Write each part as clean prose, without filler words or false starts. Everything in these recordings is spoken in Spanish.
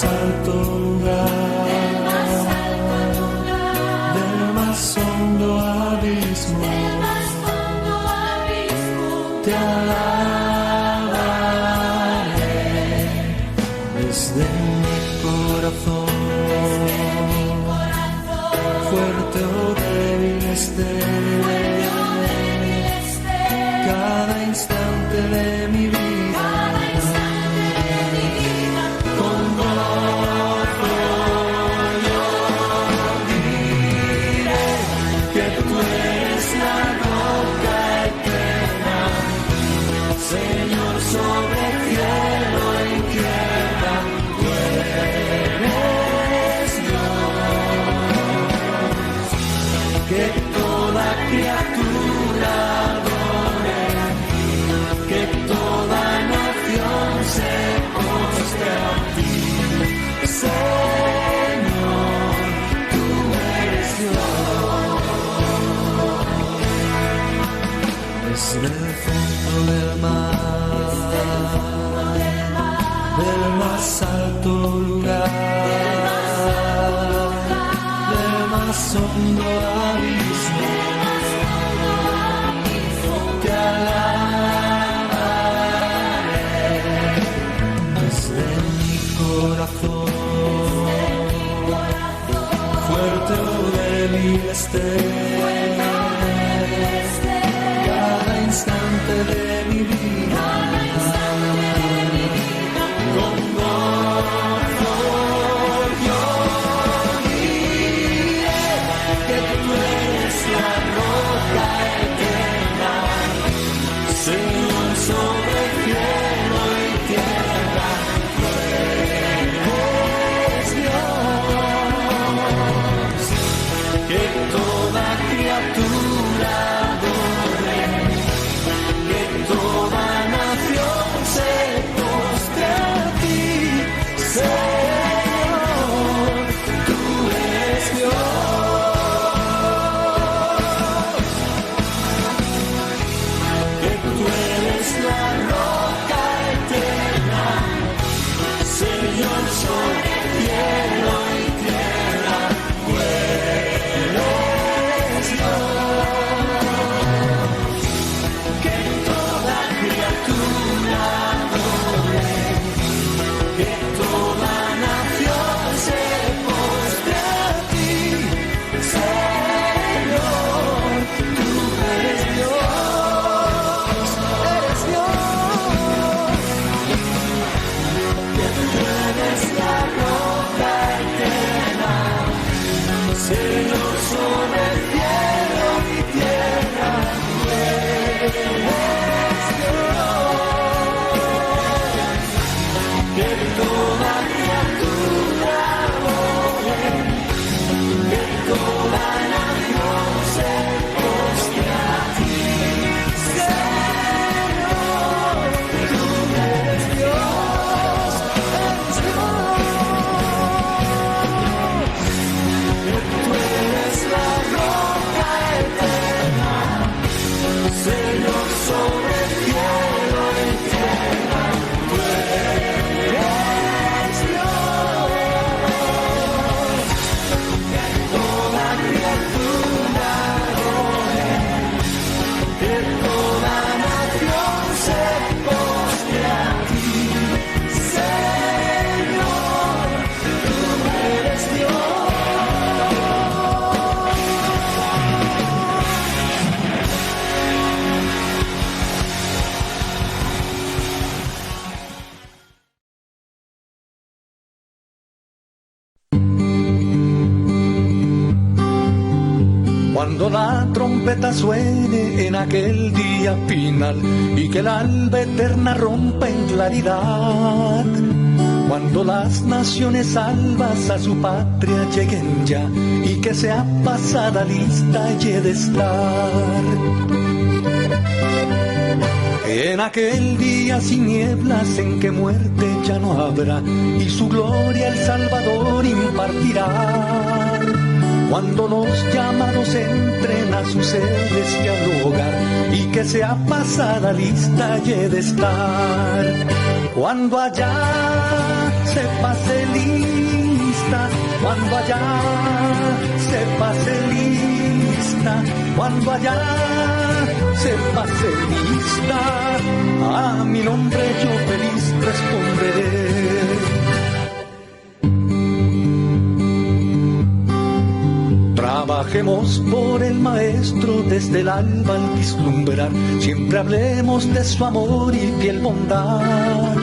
más alto lugar, del más hondo abismo, te alabaré desde mi corazón, fuerte o débil esté, cada instante de mi vida. Desde el fondo del mar, del más alto lugar, del más hondo abismo, te alabaré desde mi corazón, fuerte o débil esté, instante de mi vida, con gozo yo diré que tú eres la roca eterna, Señor sobre el cielo y tierra, tú eres Dios, que toda criatura toda nación se postre a ti, Señor, tú eres Dios, que tú eres la roca eterna, Señor sobre el cielo y tierra, tú eres Dios. Señor sobre el cielo y tierra, tú eres Dios, que toda criatura adore, que toda nación se postre a ti, Señor, tú eres Dios, eres Dios. Señor sobre el cielo y tierra, tú eres Dios, que toda criatura adore, que toda nación se postre a ti, Señor, tú eres Dios. Cuando la trompeta suene en aquel día final y que el alba eterna rompa en claridad, cuando las naciones salvas a su patria lleguen ya y que sea pasada lista y he de estar. En aquel día sin nieblas en que muerte ya no habrá y su gloria el Salvador impartirá. Cuando los llamados entren a su celestial hogar y que sea pasada lista y he de estar. Cuando allá se pase lista cuando allá se pase lista, cuando allá se pase lista, a mi nombre yo feliz responderé. Trabajemos por el maestro desde el alba al vislumbrar, siempre hablemos de su amor y fiel bondad.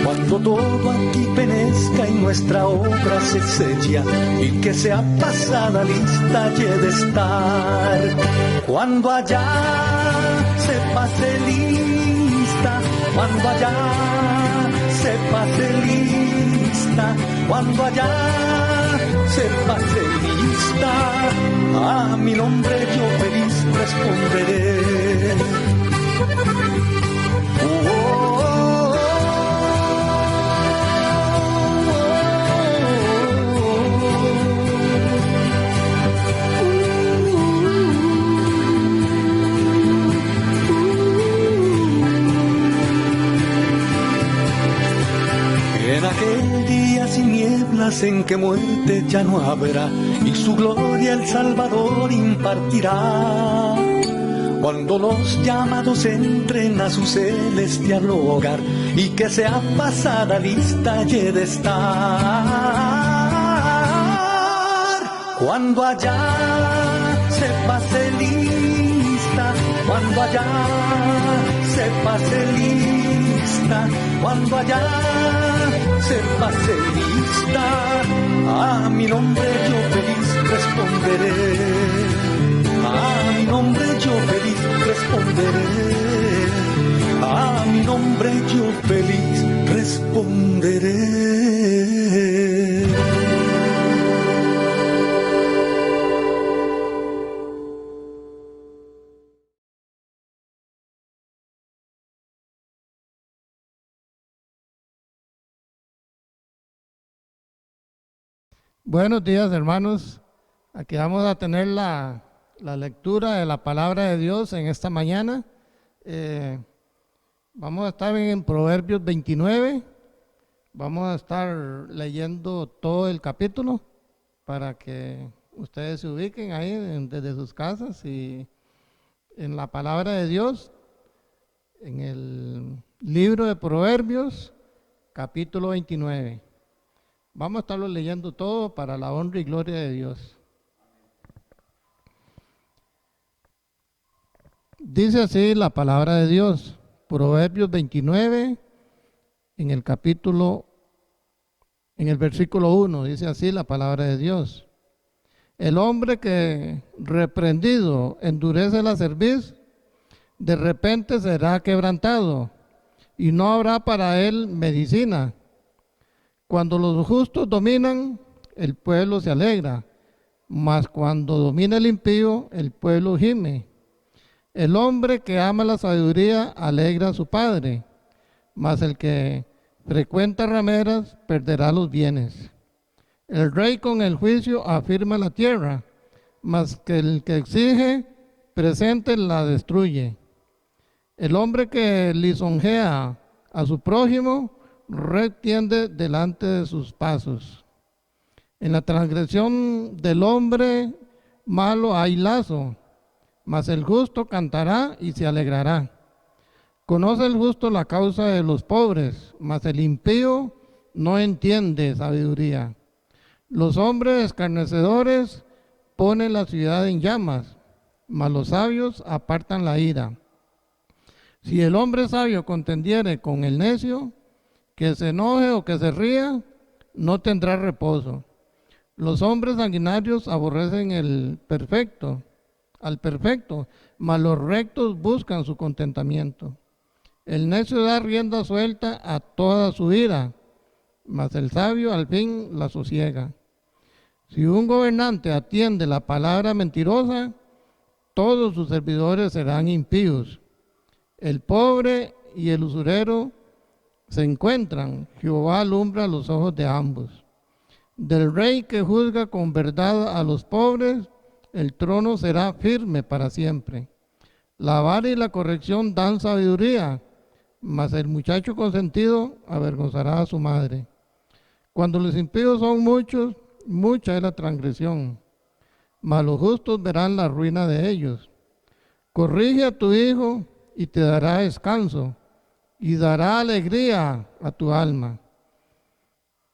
Cuando todo aquí penezca y nuestra obra se sella, y que sea pasada lista y he de estar. Cuando allá se pase lista, cuando allá se pase lista, cuando allá se pase lista, a mi nombre yo feliz responderé. En aquel día sin nieblas en que muerte ya no habrá, y su gloria el Salvador impartirá. Cuando los llamados entren a su celestial hogar, y que sea pasada lista y he de estar. Cuando allá se pase lista, cuando allá se pase lista, cuando allá se pase lista, a mi nombre yo feliz responderé, a mi nombre yo feliz responderé, a mi nombre yo feliz responderé. Buenos días, hermanos. Aquí vamos a tener la lectura de la palabra de Dios en esta mañana. Vamos a estar en Proverbios 29. Vamos a estar leyendo todo el capítulo para que ustedes se ubiquen ahí desde sus casas y en la palabra de Dios, en el libro de Proverbios, capítulo 29. Vamos a estarlo leyendo todo para la honra y gloria de Dios. Dice así la palabra de Dios, Proverbios 29, en el versículo 1, dice así la palabra de Dios. El hombre que reprendido endurece la cerviz, de repente será quebrantado, y no habrá para él medicina. Cuando los justos dominan, el pueblo se alegra, mas cuando domina el impío, el pueblo gime. El hombre que ama la sabiduría alegra a su padre, mas el que frecuenta rameras perderá los bienes. El rey con el juicio afirma la tierra, mas que el que exige presente la destruye. El hombre que lisonjea a su prójimo retiende delante de sus pasos. En la transgresión del hombre malo hay lazo, mas el justo cantará y se alegrará. Conoce el justo la causa de los pobres, mas el impío no entiende sabiduría. Los hombres escarnecedores ponen la ciudad en llamas, mas los sabios apartan la ira. Si el hombre sabio contendiere con el necio, que se enoje o que se ría, no tendrá reposo. Los hombres sanguinarios aborrecen al perfecto, mas los rectos buscan su contentamiento. El necio da rienda suelta a toda su ira, mas el sabio al fin la sosiega. Si un gobernante atiende la palabra mentirosa, todos sus servidores serán impíos. El pobre y el usurero se encuentran, Jehová alumbra los ojos de ambos. Del rey que juzga con verdad a los pobres, el trono será firme para siempre. La vara y la corrección dan sabiduría, mas el muchacho consentido avergonzará a su madre. Cuando los impíos son muchos, mucha es la transgresión, mas los justos verán la ruina de ellos. Corrige a tu hijo y te dará descanso, y dará alegría a tu alma.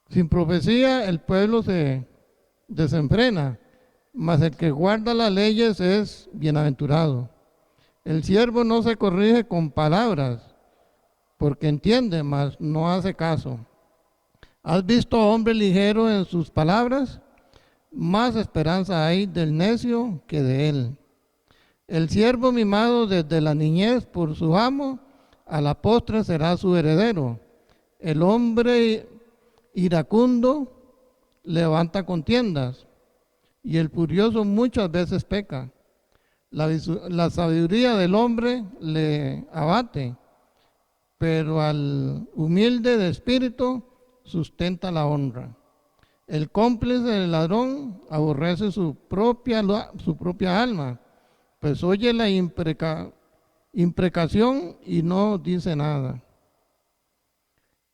Sin profecía el pueblo se desenfrena, mas el que guarda las leyes es bienaventurado. El siervo no se corrige con palabras, porque entiende, mas no hace caso. ¿Has visto a hombre ligero en sus palabras? Más esperanza hay del necio que de él. El siervo mimado desde la niñez por su amo, a la postre será su heredero. El hombre iracundo levanta contiendas, y el furioso muchas veces peca. La sabiduría del hombre le abate, pero al humilde de espíritu sustenta la honra. El cómplice del ladrón aborrece su propia alma, pues oye la imprecación y no dice nada.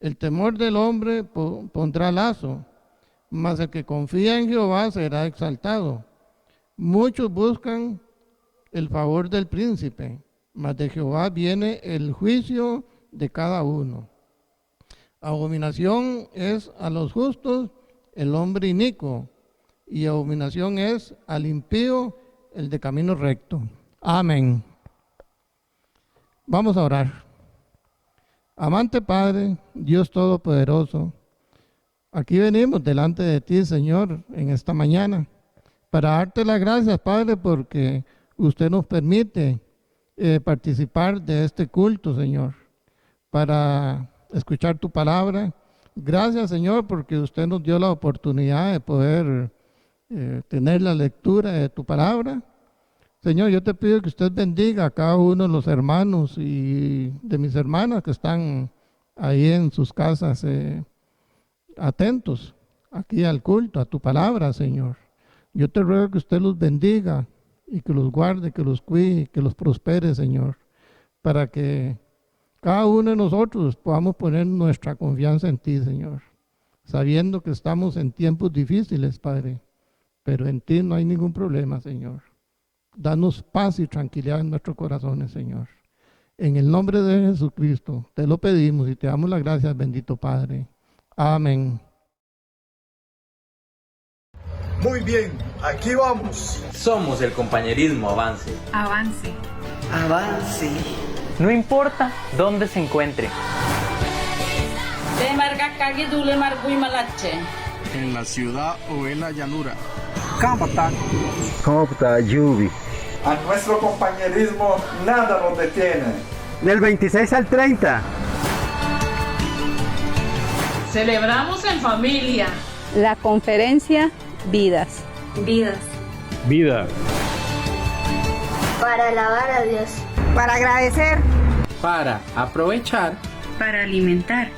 El temor del hombre pondrá lazo, mas el que confía en Jehová será exaltado. Muchos buscan el favor del príncipe, mas de Jehová viene el juicio de cada uno. Abominación es a los justos el hombre inicuo, y abominación es al impío el de camino recto. Amén. Vamos a orar. Amante Padre, Dios Todopoderoso, aquí venimos delante de ti, Señor, en esta mañana, para darte las gracias, Padre, porque usted nos permite participar de este culto, Señor, para escuchar tu palabra. Gracias, Señor, porque usted nos dio la oportunidad de poder tener la lectura de tu palabra. Señor, yo te pido que usted bendiga a cada uno de los hermanos y de mis hermanas que están ahí en sus casas atentos aquí al culto, a tu palabra, Señor. Yo te ruego que usted los bendiga y que los guarde, que los cuide, que los prospere, Señor, para que cada uno de nosotros podamos poner nuestra confianza en ti, Señor, sabiendo que estamos en tiempos difíciles, Padre, pero en ti no hay ningún problema, Señor. Danos paz y tranquilidad en nuestros corazones, Señor. En el nombre de Jesucristo te lo pedimos y te damos las gracias, bendito Padre. Amén. Muy bien, aquí vamos. Somos el compañerismo Avance. Avance. Avance. No importa dónde se encuentre. En la ciudad o en la llanura. A nuestro compañerismo nada nos detiene. Del 26 al 30. Celebramos en familia. La conferencia Vidas. Vidas. Vida. Para alabar a Dios. Para agradecer. Para aprovechar. Para alimentar.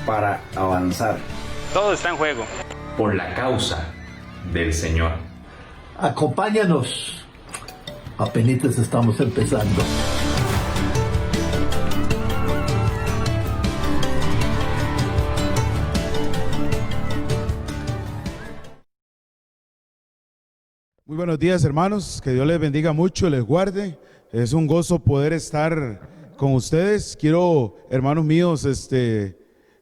Para avanzar. Todo está en juego. Por la causa del Señor. Acompáñanos. Apenitas estamos empezando. Muy buenos días, hermanos, que Dios les bendiga mucho, les guarde. Es un gozo poder estar con ustedes. Quiero, hermanos míos,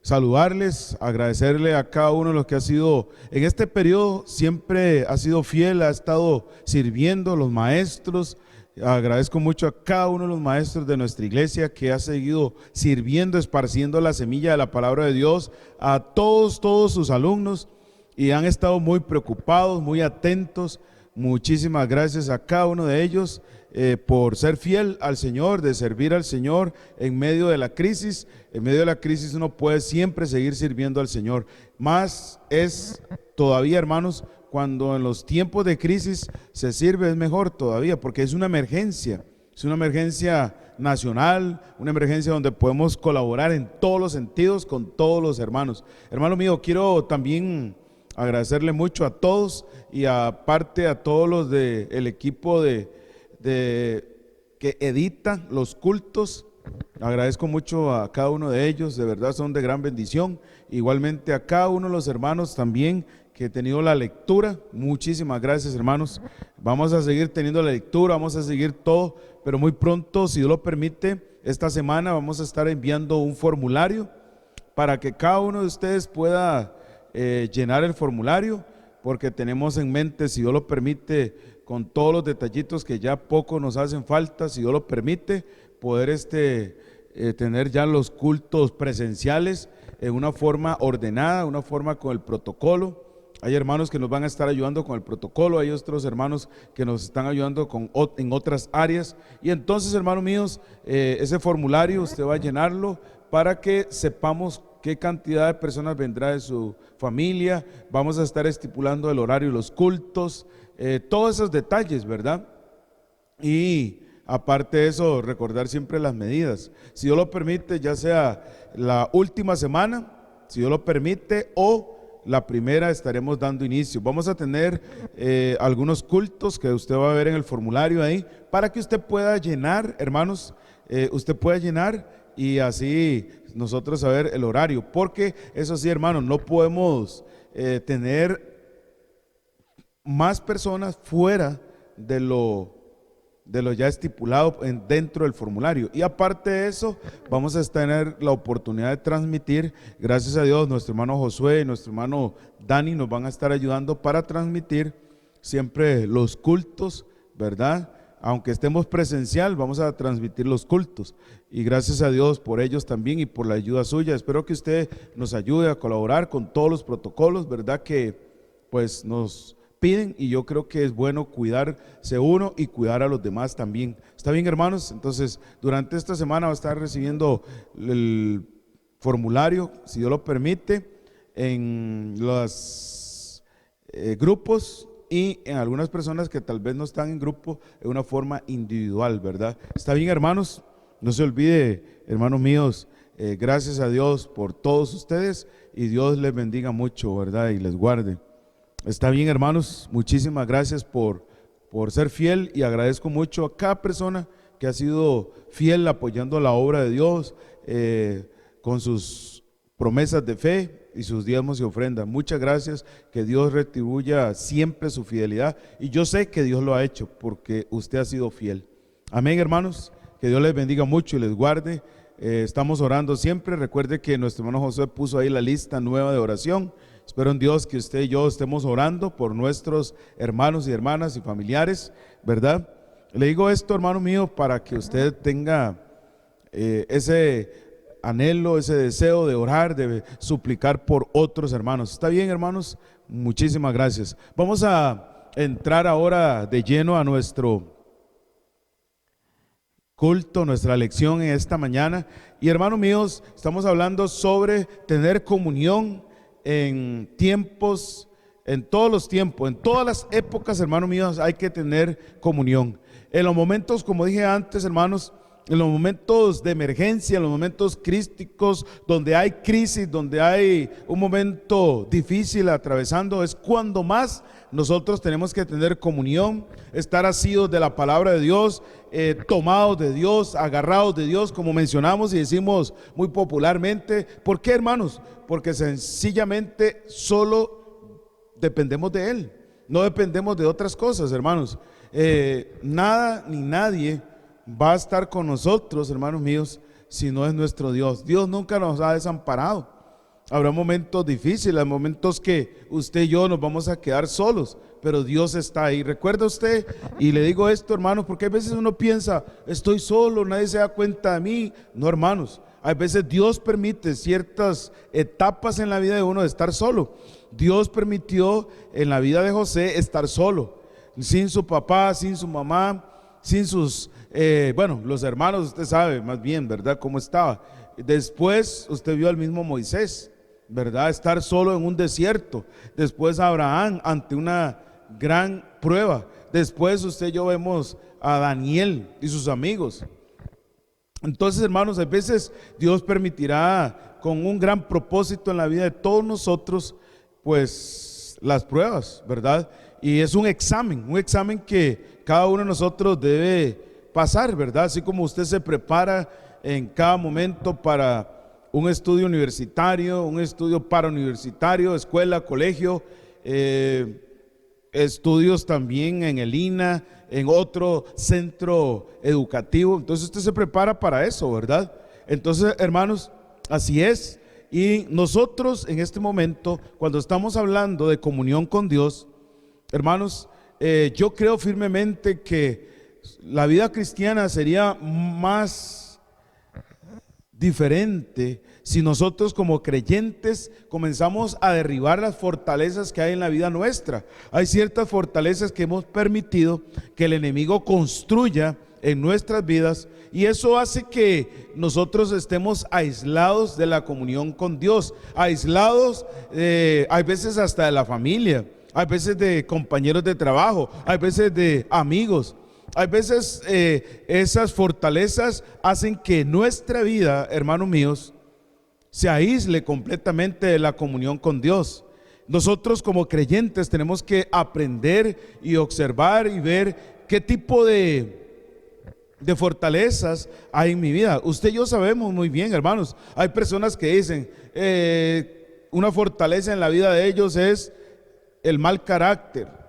saludarles, agradecerle a cada uno de los que ha sido, en este periodo siempre ha sido fiel, ha estado sirviendo, los maestros. Agradezco mucho a cada uno de los maestros de nuestra iglesia que ha seguido sirviendo, esparciendo la semilla de la palabra de Dios a todos sus alumnos, y han estado muy preocupados, muy atentos. Muchísimas gracias a cada uno de ellos por ser fiel al Señor, de servir al Señor en medio de la crisis. En medio de la crisis uno puede siempre seguir sirviendo al Señor. Más es todavía, hermanos, cuando en los tiempos de crisis se sirve, es mejor todavía, porque es una emergencia nacional, una emergencia donde podemos colaborar en todos los sentidos con todos los hermanos. Hermano mío, quiero también agradecerle mucho a todos, y aparte a todos los del equipo que edita los cultos. Agradezco mucho a cada uno de ellos, de verdad son de gran bendición. Igualmente a cada uno de los hermanos también que he tenido la lectura. Muchísimas gracias, hermanos. Vamos a seguir teniendo la lectura, vamos a seguir todo, pero muy pronto, si Dios lo permite, esta semana vamos a estar enviando un formulario para que cada uno de ustedes pueda llenar el formulario, porque tenemos en mente, si Dios lo permite, con todos los detallitos que ya poco nos hacen falta, si Dios lo permite, poder tener ya los cultos presenciales en una forma ordenada, una forma con el protocolo. Hay hermanos que nos van a estar ayudando con el protocolo, hay otros hermanos que nos están ayudando en otras áreas. Y entonces, hermanos míos, ese formulario usted va a llenarlo para que sepamos qué cantidad de personas vendrá de su familia. Vamos a estar estipulando el horario de los cultos, todos esos detalles, ¿verdad? Y aparte de eso, recordar siempre las medidas. Si Dios lo permite, ya sea la última semana, si Dios lo permite, o la primera, estaremos dando inicio. Vamos a tener algunos cultos que usted va a ver en el formulario ahí, para que usted pueda llenar, hermanos, usted pueda llenar y así nosotros saber el horario, porque eso sí, hermanos, no podemos tener más personas fuera de lo ya estipulado dentro del formulario. Y aparte de eso, vamos a tener la oportunidad de transmitir, gracias a Dios, nuestro hermano Josué y nuestro hermano Dani nos van a estar ayudando para transmitir siempre los cultos, ¿verdad? Aunque estemos presencial, vamos a transmitir los cultos, y gracias a Dios por ellos también y por la ayuda suya. Espero que usted nos ayude a colaborar con todos los protocolos, ¿verdad? Que pues nos piden, y yo creo que es bueno cuidarse uno y cuidar a los demás también. ¿Está bien, hermanos? Entonces, durante esta semana va a estar recibiendo el formulario, si Dios lo permite, en los grupos, y en algunas personas que tal vez no están en grupo, de una forma individual, ¿verdad? ¿Está bien, hermanos? No se olvide, hermanos míos, gracias a Dios por todos ustedes, y Dios les bendiga mucho, ¿verdad? Y les guarde. Está bien, hermanos, muchísimas gracias por ser fiel, y agradezco mucho a cada persona que ha sido fiel apoyando la obra de Dios con sus promesas de fe y sus diezmos y ofrendas. Muchas gracias, que Dios retribuya siempre su fidelidad, y yo sé que Dios lo ha hecho porque usted ha sido fiel. Amén, hermanos, que Dios les bendiga mucho y les guarde. Estamos orando siempre. Recuerde que nuestro hermano José puso ahí la lista nueva de oración. Espero en Dios que usted y yo estemos orando por nuestros hermanos y hermanas y familiares, ¿verdad? Le digo esto, hermano mío, para que usted tenga ese anhelo, ese deseo de orar, de suplicar por otros hermanos. ¿Está bien, hermanos? Muchísimas gracias. Vamos a entrar ahora de lleno a nuestro culto, nuestra lección en esta mañana. Y hermanos míos, estamos hablando sobre tener comunión en tiempos, en todos los tiempos, en todas las épocas, hermanos míos, hay que tener comunión. En los momentos, como dije antes, hermanos, en los momentos de emergencia, en los momentos críticos, donde hay crisis, donde hay un momento difícil atravesando, es cuando más nosotros tenemos que tener comunión, estar asidos de la palabra de Dios, tomados de Dios, agarrados de Dios, como mencionamos y decimos muy popularmente. ¿Por qué, hermanos? Porque sencillamente solo dependemos de Él, no dependemos de otras cosas, hermanos. Nada ni nadie va a estar con nosotros, hermanos míos, si no es nuestro Dios. Dios nunca nos ha desamparado. Habrá momentos difíciles, momentos que usted y yo nos vamos a quedar solos, pero Dios está ahí. Recuerda usted, y le digo esto, hermanos, porque a veces uno piensa, estoy solo, nadie se da cuenta de mí. No, hermanos, a veces Dios permite ciertas etapas en la vida de uno de estar solo. Dios permitió en la vida de José estar solo, sin su papá, sin su mamá, sin sus, los hermanos, usted sabe más bien, ¿verdad?, cómo estaba. Después usted vio al mismo Moisés, ¿verdad?, estar solo en un desierto. Después Abraham ante una gran prueba. Después usted y yo vemos a Daniel y sus amigos. Entonces, hermanos, a veces Dios permitirá con un gran propósito en la vida de todos nosotros, pues las pruebas, ¿verdad? Y es un examen que cada uno de nosotros debe pasar, ¿verdad? Así como usted se prepara en cada momento para un estudio universitario, un estudio parauniversitario, escuela, colegio, estudios también en el INA, en otro centro educativo. Entonces usted se prepara para eso, ¿verdad? Entonces, hermanos, así es. Y nosotros en este momento, cuando estamos hablando de comunión con Dios, hermanos, yo creo firmemente que la vida cristiana sería más diferente si nosotros como creyentes comenzamos a derribar las fortalezas que hay en la vida nuestra. Hay ciertas fortalezas que hemos permitido que el enemigo construya en nuestras vidas, y eso hace que nosotros estemos aislados de la comunión con Dios, aislados hay veces hasta de la familia, hay veces de compañeros de trabajo, hay veces de amigos. Hay veces esas fortalezas hacen que nuestra vida, hermanos míos, se aísle completamente de la comunión con Dios. Nosotros como creyentes tenemos que aprender y observar y ver qué tipo de fortalezas hay en mi vida. Usted y yo sabemos muy bien, hermanos, hay personas que dicen una fortaleza en la vida de ellos es el mal carácter.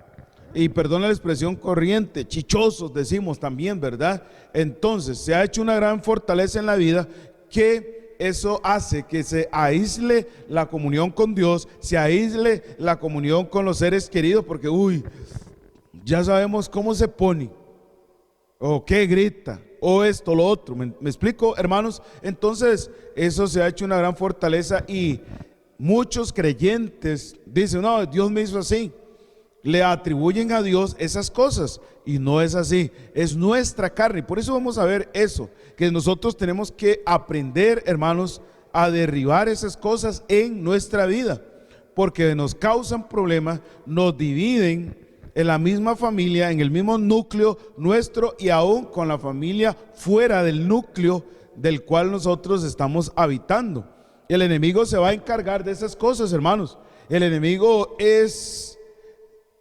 Y perdona la expresión corriente, chichosos decimos también, ¿verdad? Entonces se ha hecho una gran fortaleza en la vida, que eso hace que se aísle la comunión con Dios, se aísle la comunión con los seres queridos, porque ya sabemos cómo se pone, o qué grita, o esto, lo otro. ¿Me explico, hermanos? Entonces eso se ha hecho una gran fortaleza, y muchos creyentes dicen, no, Dios me hizo así. Le atribuyen a Dios esas cosas, y no es así, es nuestra carne. Por eso vamos a ver eso, que nosotros tenemos que aprender, hermanos, a derribar esas cosas en nuestra vida, porque nos causan problemas, nos dividen en la misma familia, en el mismo núcleo nuestro, y aún con la familia fuera del núcleo del cual nosotros estamos habitando. El enemigo se va a encargar de esas cosas, hermanos. El enemigo es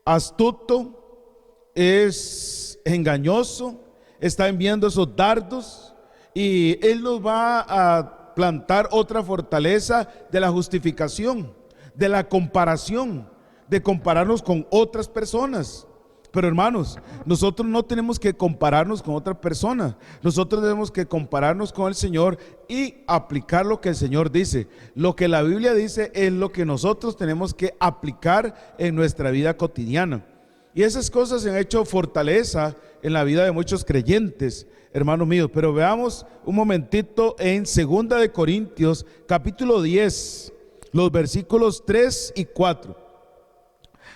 astuto, es engañoso, está enviando esos dardos, y él nos va a plantar otra fortaleza de la justificación, de la comparación, de compararnos con otras personas. Pero hermanos, nosotros no tenemos que compararnos con otra persona, nosotros tenemos que compararnos con el Señor y aplicar lo que el Señor dice. Lo que la Biblia dice es lo que nosotros tenemos que aplicar en nuestra vida cotidiana. Y esas cosas se han hecho fortaleza en la vida de muchos creyentes, hermanos míos. Pero veamos un momentito en 2 de Corintios, capítulo 10, los versículos 3 y 4.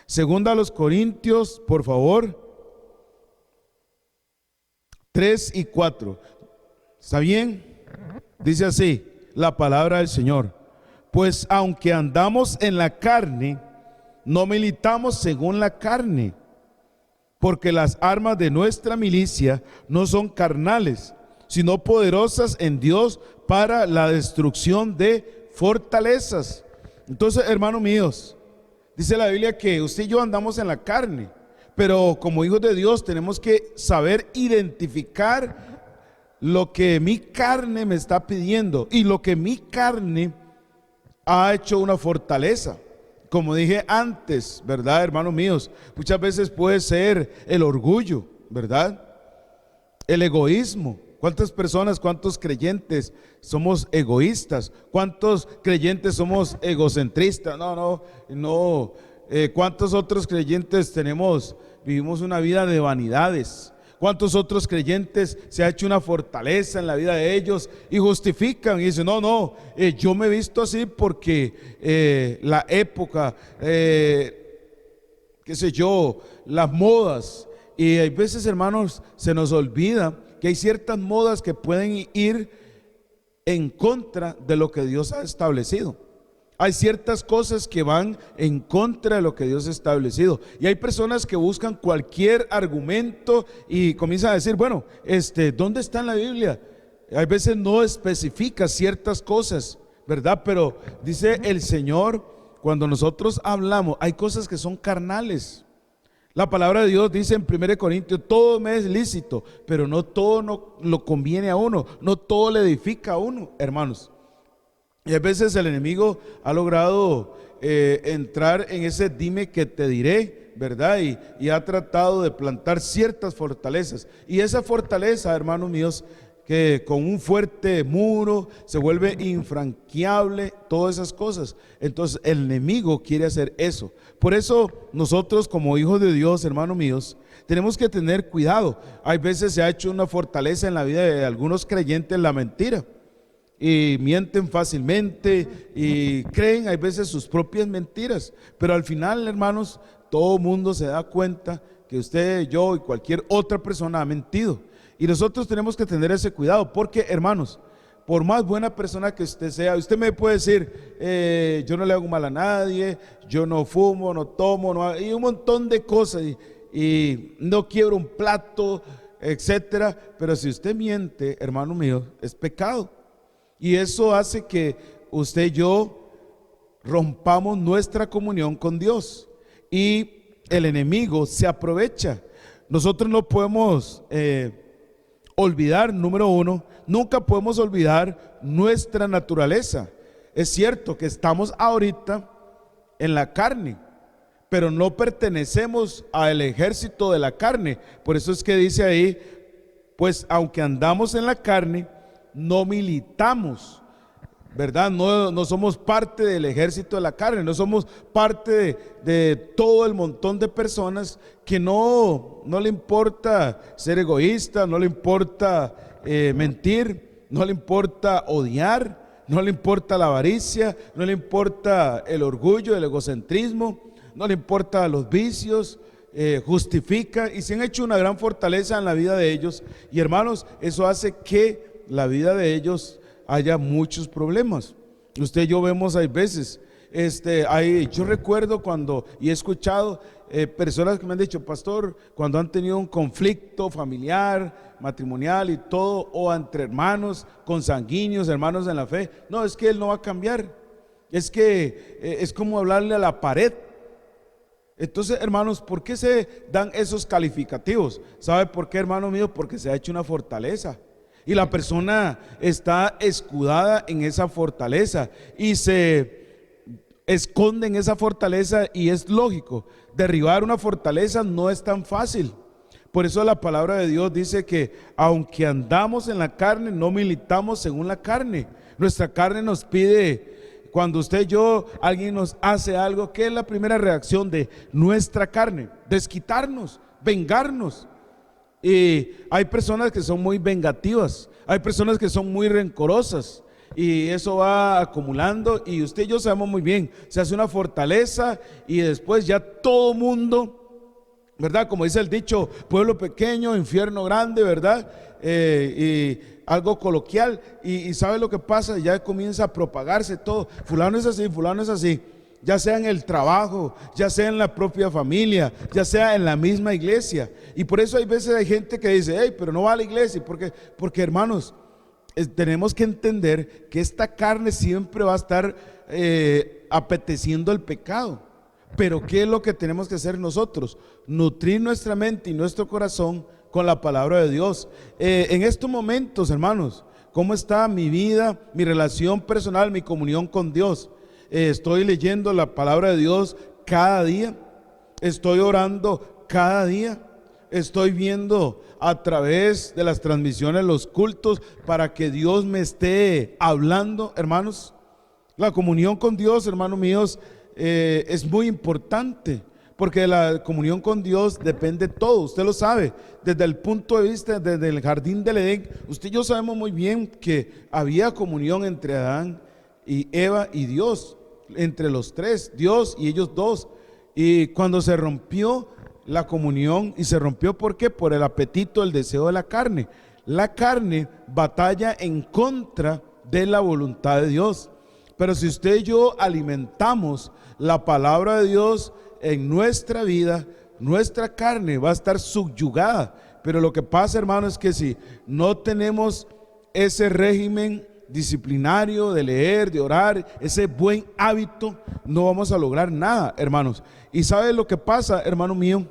Segunda a los Corintios, por favor, 3 y 4. ¿Está bien? Dice así la palabra del Señor: pues aunque andamos en la carne, no militamos según la carne, porque las armas de nuestra milicia no son carnales, sino poderosas en Dios para la destrucción de fortalezas. Entonces, hermanos míos, dice la Biblia que usted y yo andamos en la carne, pero como hijos de Dios tenemos que saber identificar lo que mi carne me está pidiendo y lo que mi carne ha hecho una fortaleza. Como dije antes, ¿verdad, hermanos míos? Muchas veces puede ser el orgullo, ¿verdad? El egoísmo. ¿Cuántas personas, cuántos creyentes somos egoístas? ¿Cuántos creyentes somos egocentristas? No. ¿Cuántos otros creyentes vivimos una vida de vanidades? ¿Cuántos otros creyentes se ha hecho una fortaleza en la vida de ellos y justifican y dicen, yo me he visto así porque la época, las modas? Y hay veces, hermanos, se nos olvida que hay ciertas modas que pueden ir en contra de lo que Dios ha establecido. Hay ciertas cosas que van en contra de lo que Dios ha establecido. Y hay personas que buscan cualquier argumento y comienzan a decir, ¿dónde está en la Biblia? Hay veces no especifica ciertas cosas, ¿verdad? Pero dice el Señor, cuando nosotros hablamos, hay cosas que son carnales. La palabra de Dios dice en 1 Corintios, todo me es lícito, pero no todo lo conviene a uno, no todo le edifica a uno, hermanos. Y a veces el enemigo ha logrado entrar en ese dime que te diré, ¿verdad? Y ha tratado de plantar ciertas fortalezas. Y esa fortaleza, hermanos míos, que con un fuerte muro se vuelve infranqueable, todas esas cosas. Entonces el enemigo quiere hacer eso. Por eso nosotros como hijos de Dios, hermanos míos, tenemos que tener cuidado. Hay veces se ha hecho una fortaleza en la vida de algunos creyentes la mentira. Y mienten fácilmente y creen hay veces sus propias mentiras. Pero al final, hermanos, todo mundo se da cuenta que usted, yo y cualquier otra persona ha mentido. Y nosotros tenemos que tener ese cuidado, porque, hermanos, por más buena persona que usted sea, usted me puede decir, yo no le hago mal a nadie, yo no fumo, no tomo, y un montón de cosas, y no quiebro un plato, etcétera. Pero si usted miente, hermano mío, es pecado. Y eso hace que usted y yo rompamos nuestra comunión con Dios. Y el enemigo se aprovecha. Nosotros no podemos olvidar, número uno, nunca podemos olvidar nuestra naturaleza. Es cierto que estamos ahorita en la carne, pero no pertenecemos al ejército de la carne. Por eso es que dice ahí, pues aunque andamos en la carne, no militamos, ¿verdad? No somos parte del ejército de la carne, no somos parte de todo el montón de personas que no le importa ser egoísta, no le importa mentir, no le importa odiar, no le importa la avaricia, no le importa el orgullo, el egocentrismo, no le importa los vicios, justifica, y se han hecho una gran fortaleza en la vida de ellos. Y hermanos, eso hace que la vida de ellos haya muchos problemas. Usted y yo vemos, hay veces, yo recuerdo cuando, y he escuchado personas que me han dicho, pastor, cuando han tenido un conflicto familiar, matrimonial y todo, o entre hermanos, consanguíneos, hermanos en la fe, no, es que él no va a cambiar, es que es como hablarle a la pared. Entonces, hermanos, ¿por qué se dan esos calificativos? ¿Sabe por qué, hermano mío? Porque se ha hecho una fortaleza. Y la persona está escudada en esa fortaleza y se esconde en esa fortaleza, y es lógico, derribar una fortaleza no es tan fácil. Por eso la palabra de Dios dice que aunque andamos en la carne, no militamos según la carne. Nuestra carne nos pide, cuando usted y yo, alguien nos hace algo, ¿qué es la primera reacción de nuestra carne? Desquitarnos, vengarnos. Y hay personas que son muy vengativas, hay personas que son muy rencorosas, y eso va acumulando, y usted y yo sabemos muy bien, se hace una fortaleza y después ya todo mundo, ¿verdad? Como dice el dicho, pueblo pequeño, infierno grande, ¿verdad? Y algo coloquial, y ¿sabe lo que pasa? Ya comienza a propagarse todo, fulano es así, fulano es así. Ya sea en el trabajo, ya sea en la propia familia, ya sea en la misma iglesia. Y por eso hay veces hay gente que dice, hey, pero no va a la iglesia. Porque hermanos, tenemos que entender que esta carne siempre va a estar apeteciendo el pecado. Pero ¿qué es lo que tenemos que hacer nosotros? Nutrir nuestra mente y nuestro corazón con la palabra de Dios. En estos momentos, hermanos, ¿cómo está mi vida, mi relación personal, mi comunión con Dios? Estoy leyendo la palabra de Dios cada día, estoy orando cada día, estoy viendo a través de las transmisiones los cultos para que Dios me esté hablando, hermanos. La comunión con Dios, hermanos míos, es muy importante, porque de la comunión con Dios depende todo. Usted lo sabe, desde el punto de vista, desde el jardín del Edén, usted y yo sabemos muy bien que había comunión entre Adán y Eva y Dios, entre los tres, Dios y ellos dos. Y cuando se rompió la comunión, y se rompió, ¿por qué? Por el apetito, el deseo de la carne. La carne batalla en contra de la voluntad de Dios. Pero si usted y yo alimentamos la palabra de Dios en nuestra vida, nuestra carne va a estar subyugada. Pero lo que pasa, hermano, es que si no tenemos ese régimen disciplinario de leer, de orar, ese buen hábito, no vamos a lograr nada, hermanos. Y ¿sabe lo que pasa, hermano mío?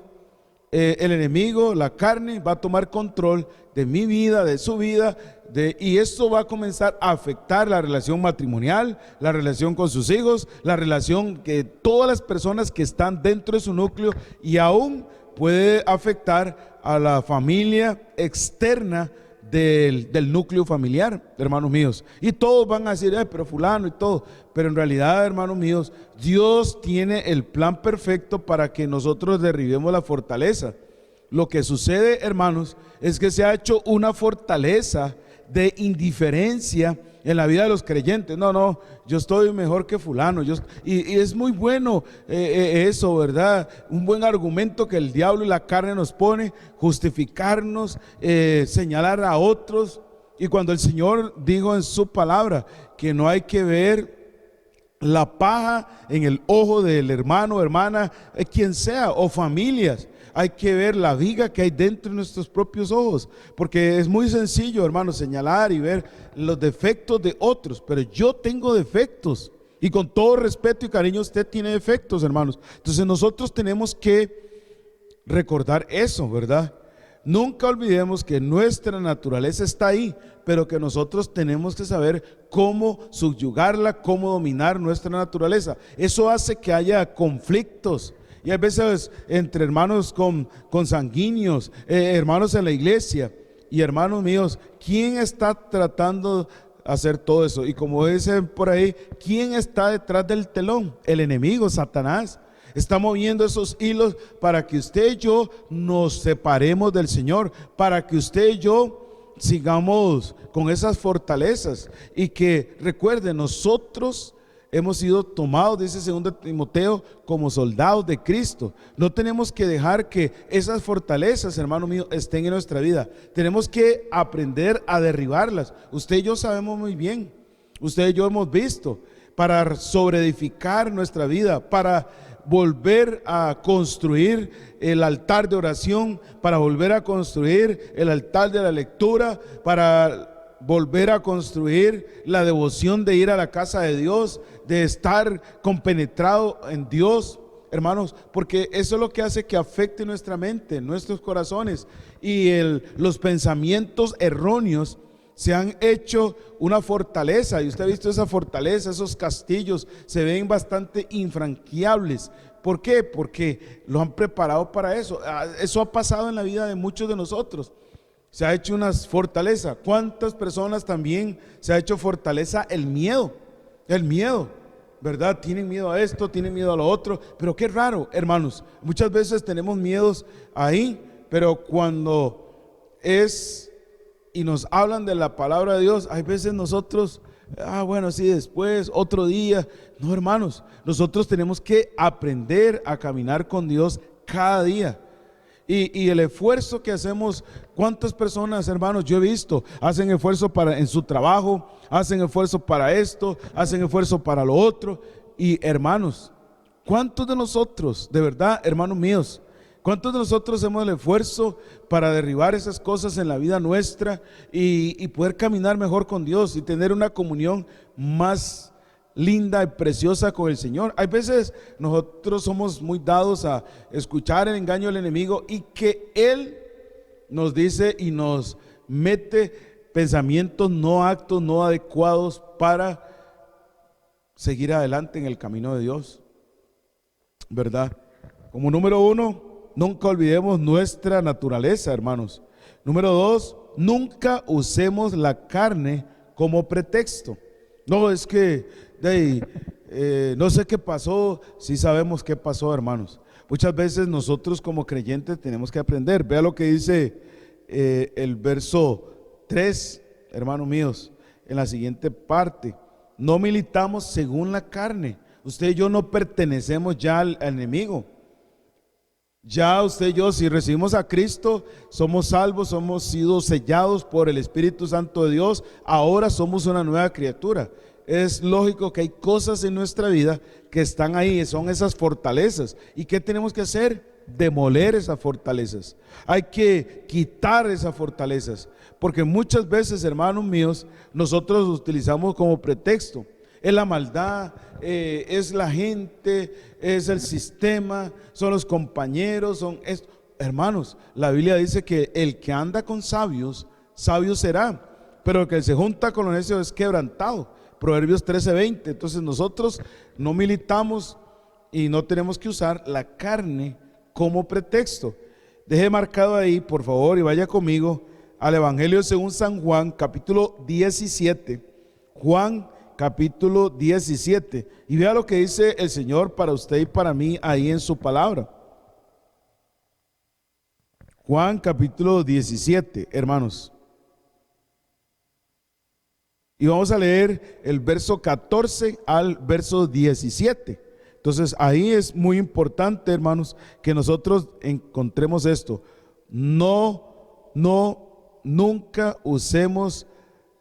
El enemigo, la carne, va a tomar control de mi vida, de su vida, y esto va a comenzar a afectar la relación matrimonial, la relación con sus hijos, la relación que todas las personas que están dentro de su núcleo, y aún puede afectar a la familia externa del núcleo familiar, hermanos míos. Y todos van a decir, pero fulano y todo. Pero en realidad, hermanos míos, Dios tiene el plan perfecto para que nosotros derribemos la fortaleza. Lo que sucede, hermanos, es que se ha hecho una fortaleza de indiferencia en la vida de los creyentes. No, yo estoy mejor que fulano. Y es muy bueno eso, ¿verdad? Un buen argumento que el diablo y la carne nos pone, justificarnos, señalar a otros. Y cuando el Señor dijo en su palabra que no hay que ver la paja en el ojo del hermano, hermana, quien sea, o familias, hay que ver la viga que hay dentro de nuestros propios ojos, porque es muy sencillo, hermanos, señalar y ver los defectos de otros, pero yo tengo defectos, y con todo respeto y cariño usted tiene defectos, hermanos. Entonces nosotros tenemos que recordar eso, ¿verdad? Nunca olvidemos que nuestra naturaleza está ahí, pero que nosotros tenemos que saber cómo subyugarla, cómo dominar nuestra naturaleza. Eso hace que haya conflictos. Y a veces entre hermanos consanguíneos, hermanos en la iglesia. Y hermanos míos, ¿quién está tratando de hacer todo eso? Y como dicen por ahí, ¿quién está detrás del telón? El enemigo, Satanás. Está moviendo esos hilos para que usted y yo nos separemos del Señor, para que usted y yo sigamos con esas fortalezas. Y que recuerden, nosotros hemos sido tomados, dice 2 Timoteo, como soldados de Cristo. No tenemos que dejar que esas fortalezas, hermano mío, estén en nuestra vida. Tenemos que aprender a derribarlas. Usted y yo sabemos muy bien, usted y yo hemos visto, para sobreedificar nuestra vida, para volver a construir el altar de oración, para volver a construir el altar de la lectura, para volver a construir la devoción de ir a la casa de Dios, de estar compenetrado en Dios, hermanos, porque eso es lo que hace que afecte nuestra mente, nuestros corazones, y los pensamientos erróneos se han hecho una fortaleza. Y usted ha visto esa fortaleza, esos castillos se ven bastante infranqueables. ¿Por qué? Porque lo han preparado para eso. Eso ha pasado en la vida de muchos de nosotros. Se ha hecho una fortaleza. ¿Cuántas personas también se ha hecho fortaleza? El miedo, ¿verdad? Tienen miedo a esto, tienen miedo a lo otro. Pero qué raro, hermanos, muchas veces tenemos miedos ahí, pero cuando y nos hablan de la palabra de Dios, hay veces nosotros, bueno, sí, después, otro día. No, hermanos, nosotros tenemos que aprender a caminar con Dios cada día. Y el esfuerzo que hacemos, ¿cuántas personas, hermanos, yo he visto, hacen esfuerzo en su trabajo, hacen esfuerzo para esto, hacen esfuerzo para lo otro? Y hermanos, ¿cuántos de nosotros, de verdad, hermanos míos, cuántos de nosotros hacemos el esfuerzo para derribar esas cosas en la vida nuestra y poder caminar mejor con Dios y tener una comunión más linda y preciosa con el Señor? Hay veces nosotros somos muy dados a escuchar el engaño del enemigo, y que él nos dice y nos mete pensamientos no actos, no adecuados para seguir adelante en el camino de Dios, ¿verdad? Como número 1, nunca olvidemos nuestra naturaleza, hermanos. Número 2, nunca usemos la carne como pretexto. No, es que no sé qué pasó. Sí sabemos qué pasó, hermanos. Muchas veces nosotros como creyentes tenemos que aprender. Vea lo que dice el verso 3, hermanos míos, en la siguiente parte. No militamos según la carne. Usted y yo no pertenecemos ya al enemigo. Ya usted y yo, si recibimos a Cristo, somos salvos, hemos sido sellados por el Espíritu Santo de Dios. Ahora somos una nueva criatura. Es lógico que hay cosas en nuestra vida que están ahí, son esas fortalezas. ¿Y qué tenemos que hacer? Demoler esas fortalezas. Hay que quitar esas fortalezas, porque muchas veces, hermanos míos, nosotros los utilizamos como pretexto. Es la maldad, es la gente, es el sistema, son los compañeros, son esto. Hermanos, la Biblia dice que el que anda con sabios, sabio será. pero el que se junta con lo necio es quebrantado. Proverbios 13:20. Entonces nosotros no militamos y no tenemos que usar la carne como pretexto. Deje marcado ahí, por favor, y vaya conmigo al Evangelio según San Juan, capítulo 17. Juan, capítulo 17. Y vea lo que dice el Señor para usted y para mí ahí en su palabra. Juan, capítulo 17, hermanos. Y vamos a leer el verso 14 al verso 17. Entonces ahí es muy importante, hermanos, que nosotros encontremos esto. Nunca usemos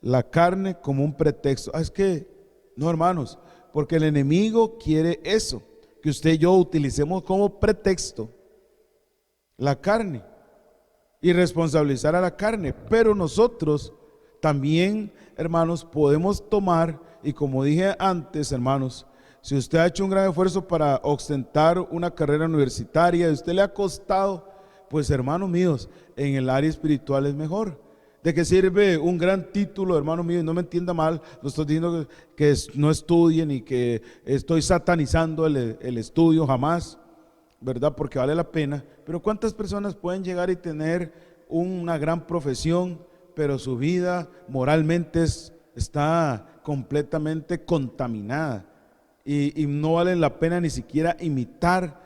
la carne como un pretexto. Es que, no, hermanos, porque el enemigo quiere eso, que usted y yo utilicemos como pretexto la carne y responsabilizar a la carne. Pero nosotros también, hermanos, podemos tomar, y como dije antes, hermanos, si usted ha hecho un gran esfuerzo para ostentar una carrera universitaria y a usted le ha costado, pues hermanos míos, en el área espiritual es mejor. ¿De qué sirve un gran título, hermano mío? Y no me entienda mal, no estoy diciendo que no estudien y que estoy satanizando el estudio, jamás, ¿verdad? Porque vale la pena. Pero ¿cuántas personas pueden llegar y tener una gran profesión, pero su vida moralmente está completamente contaminada? Y no vale la pena ni siquiera imitar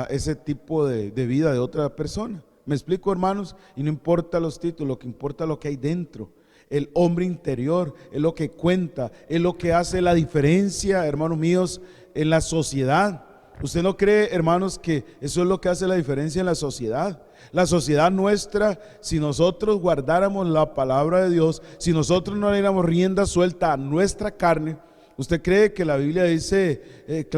ese tipo de vida de otra persona. ¿Me explico, hermanos? Y no importa los títulos, lo que importa es lo que hay dentro. El hombre interior es lo que cuenta, es lo que hace la diferencia, hermanos míos, en la sociedad. ¿Usted no cree, hermanos, que eso es lo que hace la diferencia en la sociedad? La sociedad nuestra, si nosotros guardáramos la palabra de Dios, si nosotros no le diéramos rienda suelta a nuestra carne, ¿usted cree que la Biblia dice,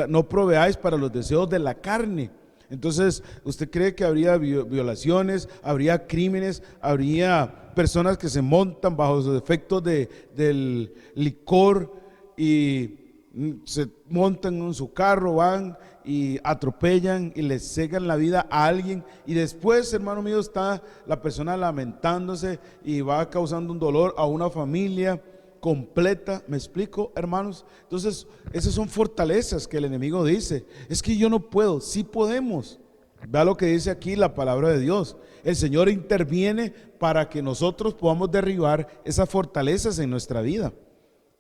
no proveáis para los deseos de la carne? Entonces, ¿usted cree que habría violaciones, habría crímenes, habría personas que se montan bajo los efectos del licor y se montan en su carro, van y atropellan y le cegan la vida a alguien, y después, hermano mío, está la persona lamentándose y va causando un dolor a una familia completa? ¿Me explico, hermanos? Entonces, esas son fortalezas que el enemigo dice, es que yo no puedo. Sí podemos. Vea lo que dice aquí la palabra de Dios. El Señor interviene para que nosotros podamos derribar esas fortalezas en nuestra vida.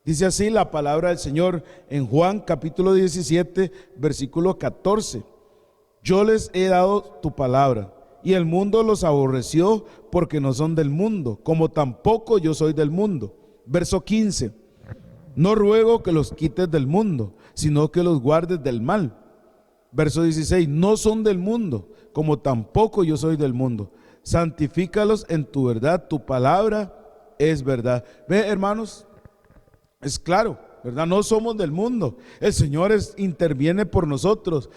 Dice así la palabra del Señor en Juan capítulo 17, versículo 14. Yo les he dado tu palabra, y el mundo los aborreció porque no son del mundo, como tampoco yo soy del mundo. Verso 15, no ruego que los quites del mundo, sino que los guardes del mal. Verso 16, no son del mundo, como tampoco yo soy del mundo. Santifícalos en tu verdad, tu palabra es verdad. Ve, hermanos, es claro, ¿verdad? No somos del mundo. El Señor interviene por nosotros,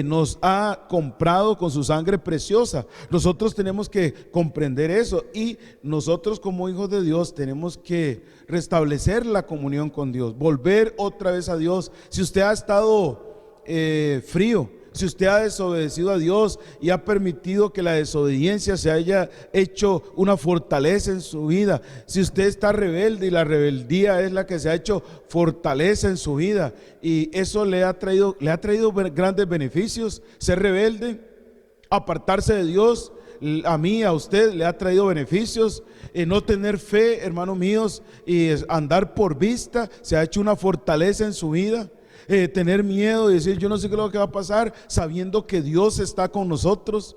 nos ha comprado con su sangre preciosa. Nosotros tenemos que comprender eso, y nosotros como hijos de Dios tenemos que restablecer la comunión con Dios, volver otra vez a Dios. Si usted ha estado frío, si usted ha desobedecido a Dios y ha permitido que la desobediencia se haya hecho una fortaleza en su vida, si usted está rebelde y la rebeldía es la que se ha hecho fortaleza en su vida, y eso le ha traído grandes beneficios, ser rebelde, apartarse de Dios, a mí, a usted le ha traído beneficios. No tener fe, hermanos míos, y andar por vista se ha hecho una fortaleza en su vida. Tener miedo y decir yo no sé qué es lo que va a pasar, sabiendo que Dios está con nosotros.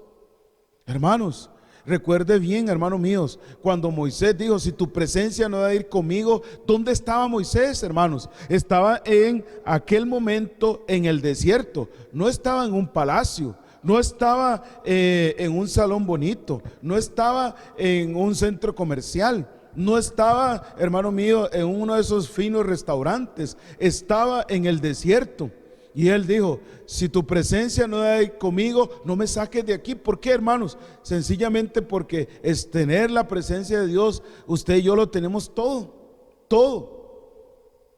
Hermanos, recuerde bien, hermanos míos, cuando Moisés dijo, si tu presencia no va a ir conmigo, ¿dónde estaba Moisés, hermanos? Estaba en aquel momento en el desierto, no estaba en un palacio, no estaba en un salón bonito, no estaba en un centro comercial, no estaba, hermano mío, en uno de esos finos restaurantes, estaba en el desierto. Y él dijo, si tu presencia no hay conmigo, no me saques de aquí. ¿Por qué, hermanos? Sencillamente porque es tener la presencia de Dios. Usted y yo lo tenemos todo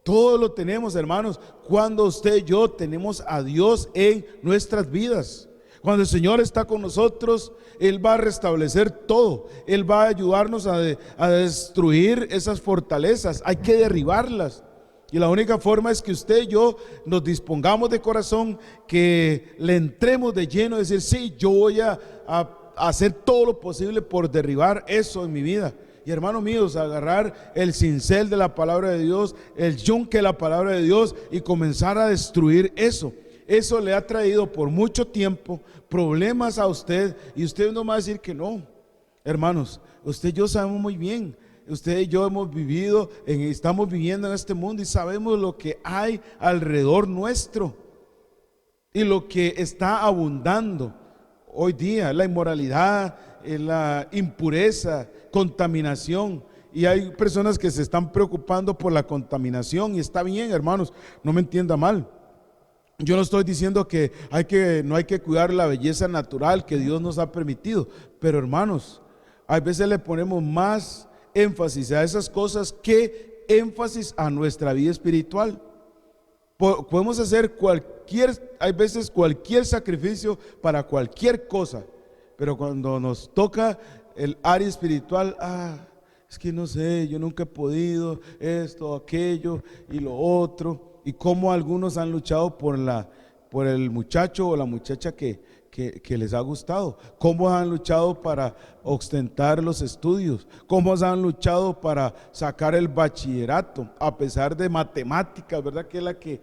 lo tenemos, hermanos, cuando usted y yo tenemos a Dios en nuestras vidas. Cuando el Señor está con nosotros, Él va a restablecer todo. Él va a ayudarnos a destruir esas fortalezas. Hay que derribarlas. Y la única forma es que usted y yo nos dispongamos de corazón, que le entremos de lleno, decir, sí, yo voy a hacer todo lo posible por derribar eso en mi vida. Y hermanos míos, agarrar el cincel de la palabra de Dios, el yunque de la palabra de Dios y comenzar a destruir eso. Eso le ha traído por mucho tiempo problemas a usted y usted no va a decir que no. Hermanos, usted y yo sabemos muy bien, usted y yo hemos vivido, estamos viviendo en este mundo y sabemos lo que hay alrededor nuestro y lo que está abundando hoy día, la inmoralidad, la impureza, contaminación. Y hay personas que se están preocupando por la contaminación y está bien, hermanos, no me entienda mal. Yo no estoy diciendo que no hay que cuidar la belleza natural que Dios nos ha permitido, pero hermanos, a veces le ponemos más énfasis a esas cosas que énfasis a nuestra vida espiritual. Podemos hacer hay veces cualquier sacrificio para cualquier cosa, pero cuando nos toca el área espiritual, es que no sé, yo nunca he podido esto, aquello y lo otro. Y cómo algunos han luchado por el muchacho o la muchacha que les ha gustado, cómo han luchado para ostentar los estudios, cómo han luchado para sacar el bachillerato, a pesar de matemáticas, ¿verdad? Que es la que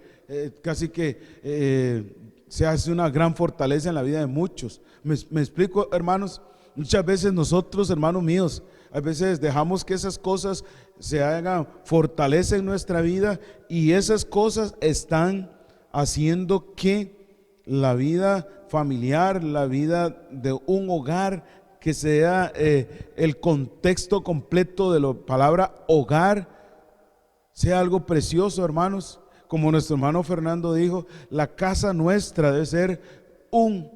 casi que se hace una gran fortaleza en la vida de muchos. Me explico, hermanos. Muchas veces nosotros, hermanos míos, a veces dejamos que esas cosas se hagan fortaleza en nuestra vida y esas cosas están haciendo que la vida familiar, la vida de un hogar, que sea el contexto completo de la palabra hogar, sea algo precioso, hermanos. Como nuestro hermano Fernando dijo, la casa nuestra debe ser un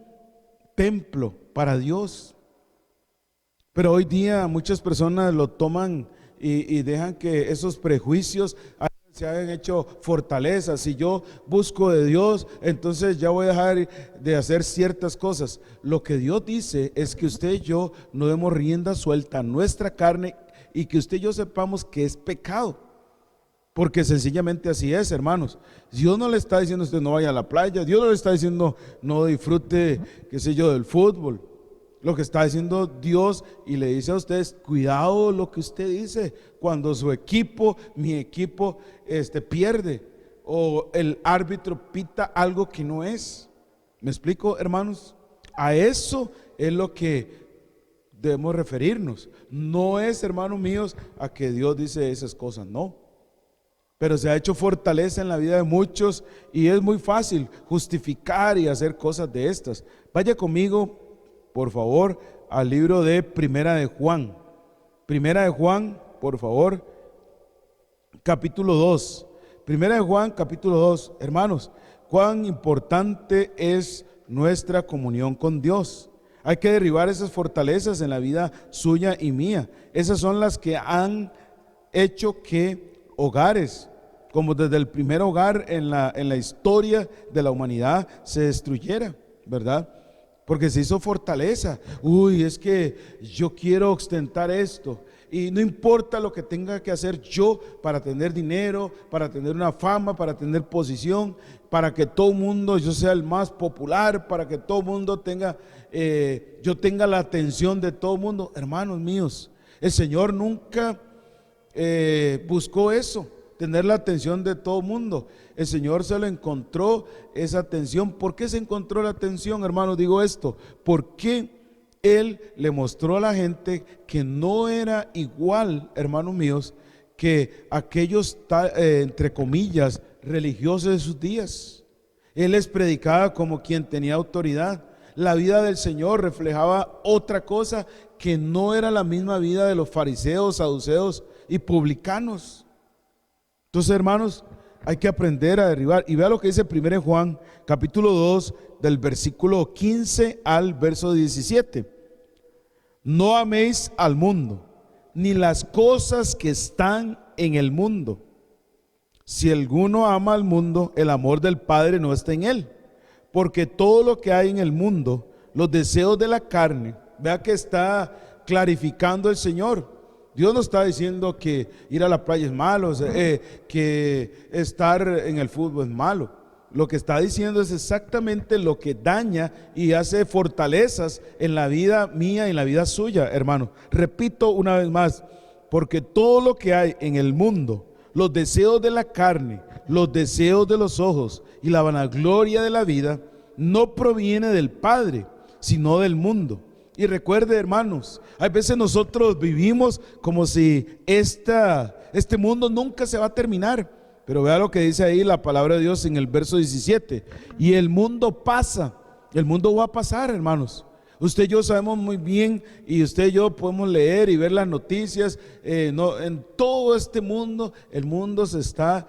templo para Dios. Pero hoy día muchas personas lo toman y dejan que esos prejuicios se hayan hecho fortalezas. Si yo busco de Dios, entonces ya voy a dejar de hacer ciertas cosas. Lo que Dios dice es que usted y yo no demos rienda suelta a nuestra carne y que usted y yo sepamos que es pecado. Porque sencillamente así es, hermanos. Dios no le está diciendo a usted no vaya a la playa, Dios no le está diciendo no disfrute, qué sé yo, del fútbol. Lo que está diciendo Dios y le dice a ustedes, cuidado lo que usted dice cuando su equipo, mi equipo, pierde o el árbitro pita algo que no es. ¿Me explico, hermanos? A eso es lo que debemos referirnos. No es, hermanos míos, a que Dios dice esas cosas, no. Pero se ha hecho fortaleza en la vida de muchos y es muy fácil justificar y hacer cosas de estas. Vaya conmigo, por favor, al libro de Primera de Juan. Primera de Juan, por favor, capítulo 2. Primera de Juan, capítulo 2. Hermanos, cuán importante es nuestra comunión con Dios. Hay que derribar esas fortalezas en la vida suya y mía. Esas son las que han hecho que hogares, como desde el primer hogar en la historia de la humanidad, se destruyera, ¿verdad? Porque se hizo fortaleza. Es que yo quiero ostentar esto y no importa lo que tenga que hacer yo para tener dinero, para tener una fama, para tener posición, para que todo el mundo, yo sea el más popular, para que todo el mundo tenga, yo tenga la atención de todo el mundo. Hermanos míos, el Señor nunca buscó eso, tener la atención de todo el mundo. El Señor se lo encontró esa atención. ¿Por qué se encontró la atención, hermanos? Digo esto, porque Él le mostró a la gente que no era igual, hermanos míos, que aquellos, entre comillas, religiosos de sus días. Él les predicaba como quien tenía autoridad. La vida del Señor reflejaba otra cosa que no era la misma vida de los fariseos, saduceos y publicanos. Entonces, hermanos, hay que aprender a derribar. Y vea lo que dice 1 Juan, capítulo 2, del versículo 15 al verso 17. No améis al mundo, ni las cosas que están en el mundo. Si alguno ama al mundo, el amor del Padre no está en él. Porque todo lo que hay en el mundo, los deseos de la carne. Vea que está clarificando el Señor. Dios no está diciendo que ir a la playa es malo, que estar en el fútbol es malo. Lo que está diciendo es exactamente lo que daña y hace fortalezas en la vida mía y en la vida suya, hermano. Repito una vez más, porque todo lo que hay en el mundo, los deseos de la carne, los deseos de los ojos y la vanagloria de la vida, no proviene del Padre, sino del mundo. Y recuerde, hermanos, hay veces nosotros vivimos como si este mundo nunca se va a terminar. Pero vea lo que dice ahí la palabra de Dios en el verso 17. Y el mundo pasa, el mundo va a pasar, hermanos. Usted y yo sabemos muy bien, y usted y yo podemos leer y ver las noticias. En todo este mundo, el mundo se está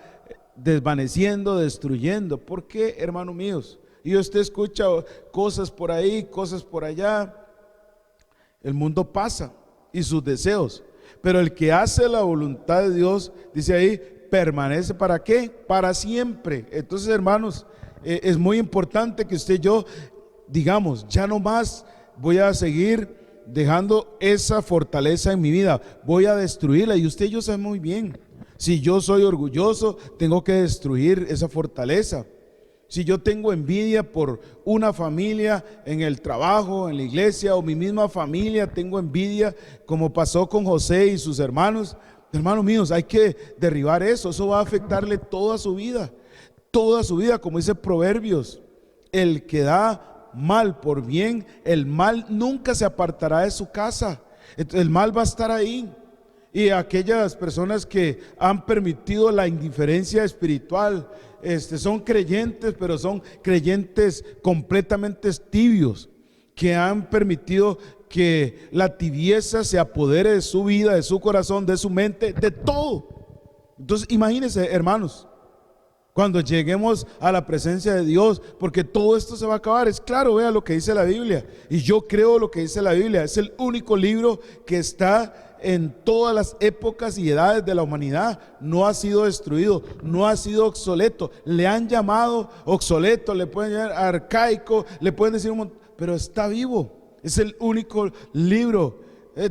desvaneciendo, destruyendo. ¿Por qué, hermanos míos? Y usted escucha cosas por ahí, cosas por allá. El mundo pasa y sus deseos, pero el que hace la voluntad de Dios, dice ahí, permanece ¿para qué? Para siempre. Entonces, hermanos, es muy importante que usted y yo digamos, ya no más voy a seguir dejando esa fortaleza en mi vida, voy a destruirla. Y usted y yo sabe muy bien, si yo soy orgulloso, tengo que destruir esa fortaleza. Si yo tengo envidia por una familia en el trabajo, en la iglesia, o mi misma familia, tengo envidia, como pasó con José y sus hermanos, hermanos míos, hay que derribar eso. Eso va a afectarle toda su vida, como dice Proverbios. El que da mal por bien, el mal nunca se apartará de su casa. El mal va a estar ahí. Y aquellas personas que han permitido la indiferencia espiritual, son creyentes, pero son creyentes completamente tibios, que han permitido que la tibieza se apodere de su vida, de su corazón, de su mente, de todo. Entonces imagínense, hermanos, cuando lleguemos a la presencia de Dios, porque todo esto se va a acabar. Es claro, vea lo que dice la Biblia, y yo creo lo que dice la Biblia. Es el único libro que está en todas las épocas y edades de la humanidad. No ha sido destruido, no ha sido obsoleto. Le han llamado obsoleto, le pueden llamar arcaico, le pueden decir un montón, pero está vivo. Es el único libro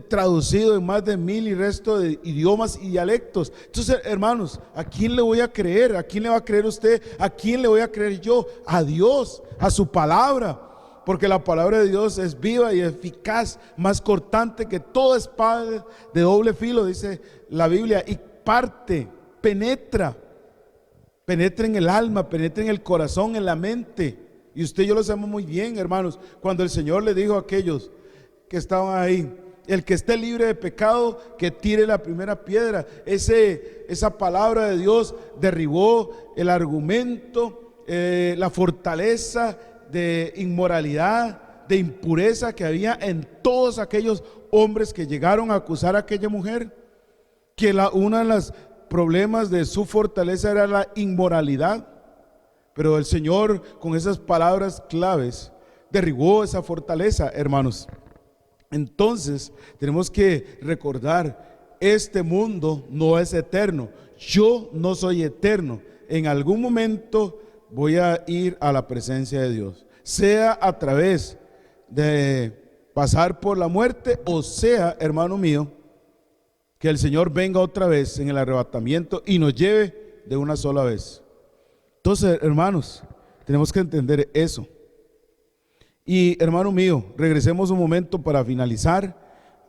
traducido en más de 1000 y resto de idiomas y dialectos. Entonces, hermanos, ¿a quién le voy a creer? ¿A quién le va a creer usted? ¿A quién le voy a creer yo? A Dios, a su palabra. Porque la palabra de Dios es viva y eficaz, más cortante que toda espada de doble filo, dice la Biblia, y parte, penetra en el alma, penetra en el corazón, en la mente. Y usted y yo lo sabemos muy bien, hermanos, cuando el Señor le dijo a aquellos que estaban ahí, el que esté libre de pecado, que tire la primera piedra. Esa palabra de Dios derribó el argumento, la fortaleza de inmoralidad, de impureza que había en todos aquellos hombres que llegaron a acusar a aquella mujer, que uno de los problemas de su fortaleza era la inmoralidad. Pero el Señor, con esas palabras claves, derribó esa fortaleza, hermanos. Entonces tenemos que recordar, este mundo no es eterno. Yo no soy eterno. En algún momento voy a ir a la presencia de Dios, sea a través de pasar por la muerte, o sea, hermano mío, que el Señor venga otra vez en el arrebatamiento y nos lleve de una sola vez. Entonces, hermanos, tenemos que entender eso. Y hermano mío, regresemos un momento para finalizar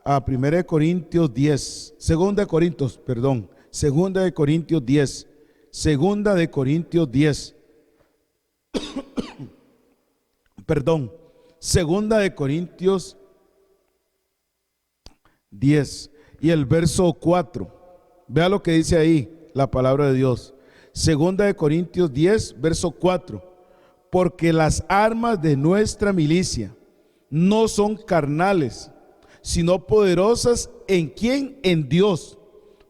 a 1 Corintios 10, 2 Corintios 10, 2 de Corintios 10, perdón, 2 de Corintios 10 y el verso 4. Vea lo que dice ahí la palabra de Dios. 2 de Corintios 10, verso 4. Porque las armas de nuestra milicia no son carnales, sino poderosas ¿en quién? En Dios,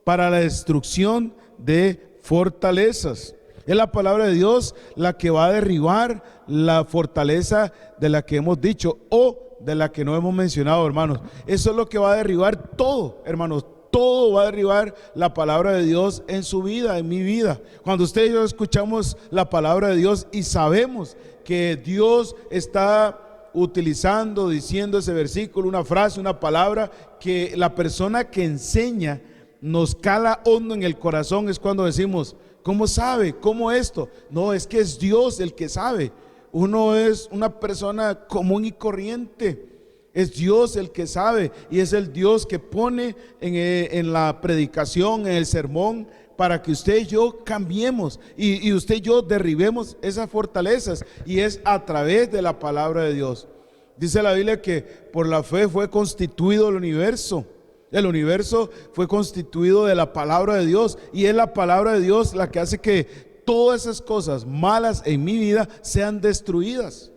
para la destrucción de fortalezas. Es la palabra de Dios la que va a derribar la fortaleza de la que hemos dicho o de la que no hemos mencionado, hermanos. Eso es lo que va a derribar todo, hermanos. Todo va a derribar la palabra de Dios en su vida, en mi vida. Cuando usted y yo escuchamos la palabra de Dios y sabemos que Dios está utilizando, diciendo ese versículo, una frase, una palabra que la persona que enseña nos cala hondo en el corazón. Es cuando decimos, ¿cómo sabe? ¿Cómo esto? No, es que es Dios el que sabe. Uno es una persona común y corriente. Es Dios el que sabe, y es el Dios que pone en la predicación, en el sermón, para que usted y yo cambiemos y usted y yo derribemos esas fortalezas, y es a través de la palabra de Dios. Dice la Biblia que por la fe fue constituido el universo. El universo fue constituido de la palabra de Dios, y es la palabra de Dios la que hace que todas esas cosas malas en mi vida sean destruidas.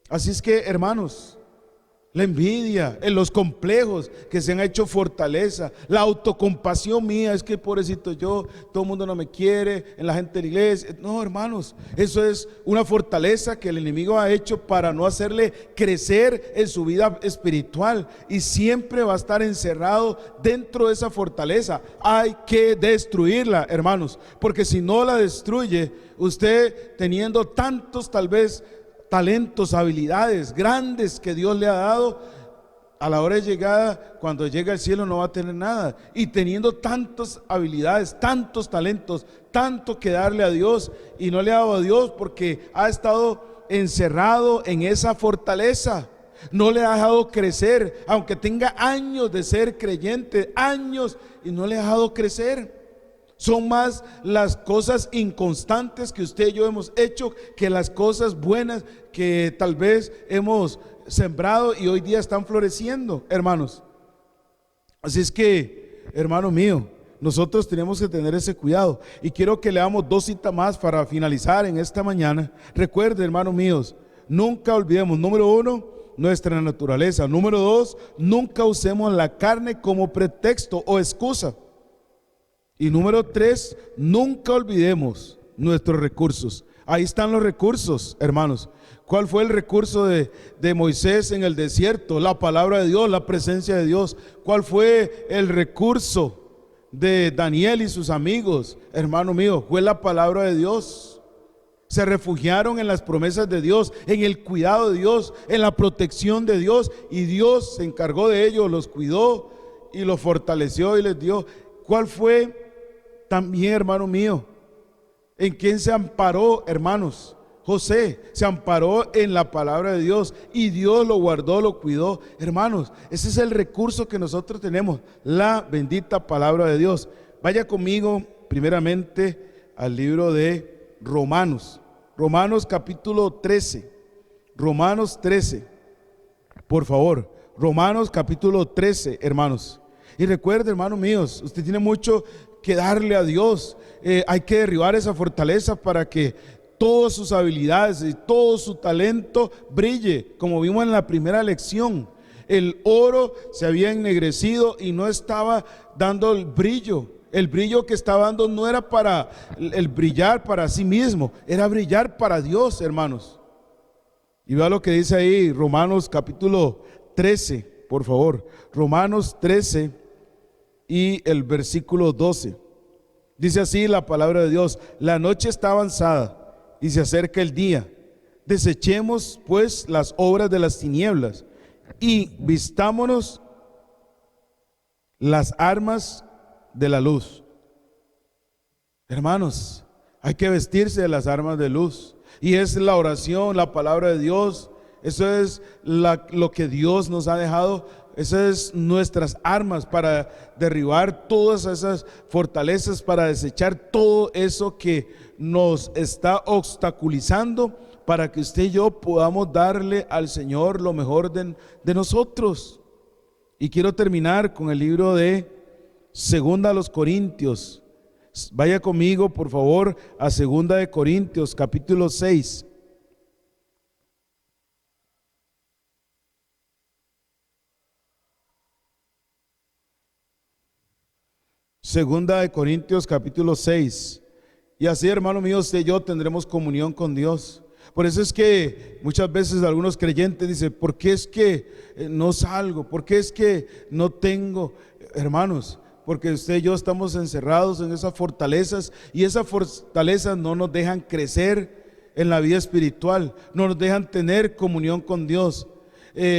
Así es que, hermanos, la envidia, en los complejos que se han hecho fortaleza, la autocompasión mía, es que pobrecito yo, todo el mundo no me quiere, en la gente de la iglesia. No, hermanos, eso es una fortaleza que el enemigo ha hecho para no hacerle crecer en su vida espiritual, y siempre va a estar encerrado dentro de esa fortaleza. Hay que destruirla, hermanos, porque si no la destruye, usted teniendo tantos tal vez talentos, habilidades grandes que Dios le ha dado, a la hora de llegada, cuando llega al cielo, no va a tener nada. Y teniendo tantas habilidades, tantos talentos, tanto que darle a Dios, y no le ha dado a Dios porque ha estado encerrado en esa fortaleza, no le ha dejado crecer, aunque tenga años de ser creyente, años, y no le ha dejado crecer. Son más las cosas inconstantes que usted y yo hemos hecho que las cosas buenas que tal vez hemos sembrado y hoy día están floreciendo, hermanos. Así es que, hermano mío, nosotros tenemos que tener ese cuidado. Y quiero que leamos 2 citas más para finalizar en esta mañana. Recuerde, hermanos míos, nunca olvidemos, número 1, nuestra naturaleza. Número 2, nunca usemos la carne como pretexto o excusa. Y número 3, nunca olvidemos nuestros recursos. Ahí están los recursos, hermanos. ¿Cuál fue el recurso de Moisés en el desierto? La palabra de Dios, la presencia de Dios. ¿Cuál fue el recurso de Daniel y sus amigos? Hermano mío, fue la palabra de Dios. Se refugiaron en las promesas de Dios, en el cuidado de Dios, en la protección de Dios, y Dios se encargó de ellos, los cuidó y los fortaleció y les dio. ¿Cuál fue también, hermano mío, en quién se amparó, hermanos? José se amparó en la palabra de Dios, y Dios lo guardó, lo cuidó. Hermanos, ese es el recurso que nosotros tenemos, la bendita palabra de Dios. Vaya conmigo primeramente al libro de Romanos, Romanos capítulo 13, Romanos 13, por favor, Romanos capítulo 13, hermanos. Y recuerde, hermanos míos, usted tiene mucho que darle a Dios. Hay que derribar esa fortaleza para que todas sus habilidades y todo su talento brille, como vimos en la primera lección. El oro se había ennegrecido y no estaba dando el brillo. El brillo que estaba dando no era para el brillar para sí mismo, era brillar para Dios, hermanos. Y vea lo que dice ahí Romanos capítulo 13, por favor. Romanos 13 y el versículo 12. Dice así la palabra de Dios: la noche está avanzada y se acerca el día. Desechemos pues las obras de las tinieblas y vistámonos las armas de la luz. Hermanos, hay que vestirse de las armas de luz, y es la oración, la palabra de Dios. Eso es lo que Dios nos ha dejado. Esas son nuestras armas para derribar todas esas fortalezas, para desechar todo eso que nos está obstaculizando, para que usted y yo podamos darle al Señor lo mejor de nosotros. Y quiero terminar con el libro de Segunda a los Corintios. Vaya conmigo, por favor, a Segunda de Corintios, capítulo 6. Segunda de Corintios capítulo 6. Y así, hermano mío, usted y yo tendremos comunión con Dios. Por eso es que muchas veces algunos creyentes dicen: ¿por qué es que no salgo? ¿Por qué es que no tengo? Hermanos, porque usted y yo estamos encerrados en esas fortalezas, y esas fortalezas no nos dejan crecer en la vida espiritual, no nos dejan tener comunión con Dios,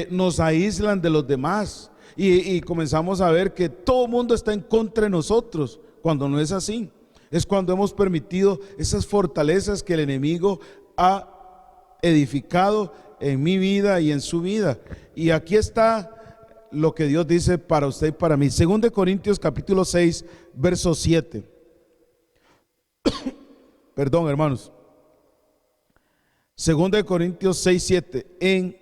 nos aíslan de los demás y comenzamos a ver que todo el mundo está en contra de nosotros, cuando no es así. Es cuando hemos permitido esas fortalezas que el enemigo ha edificado en mi vida y en su vida. Y aquí está lo que Dios dice para usted y para mí. 2 Corintios capítulo 6, verso 7. Perdón, hermanos. 2 Corintios 6, 7. En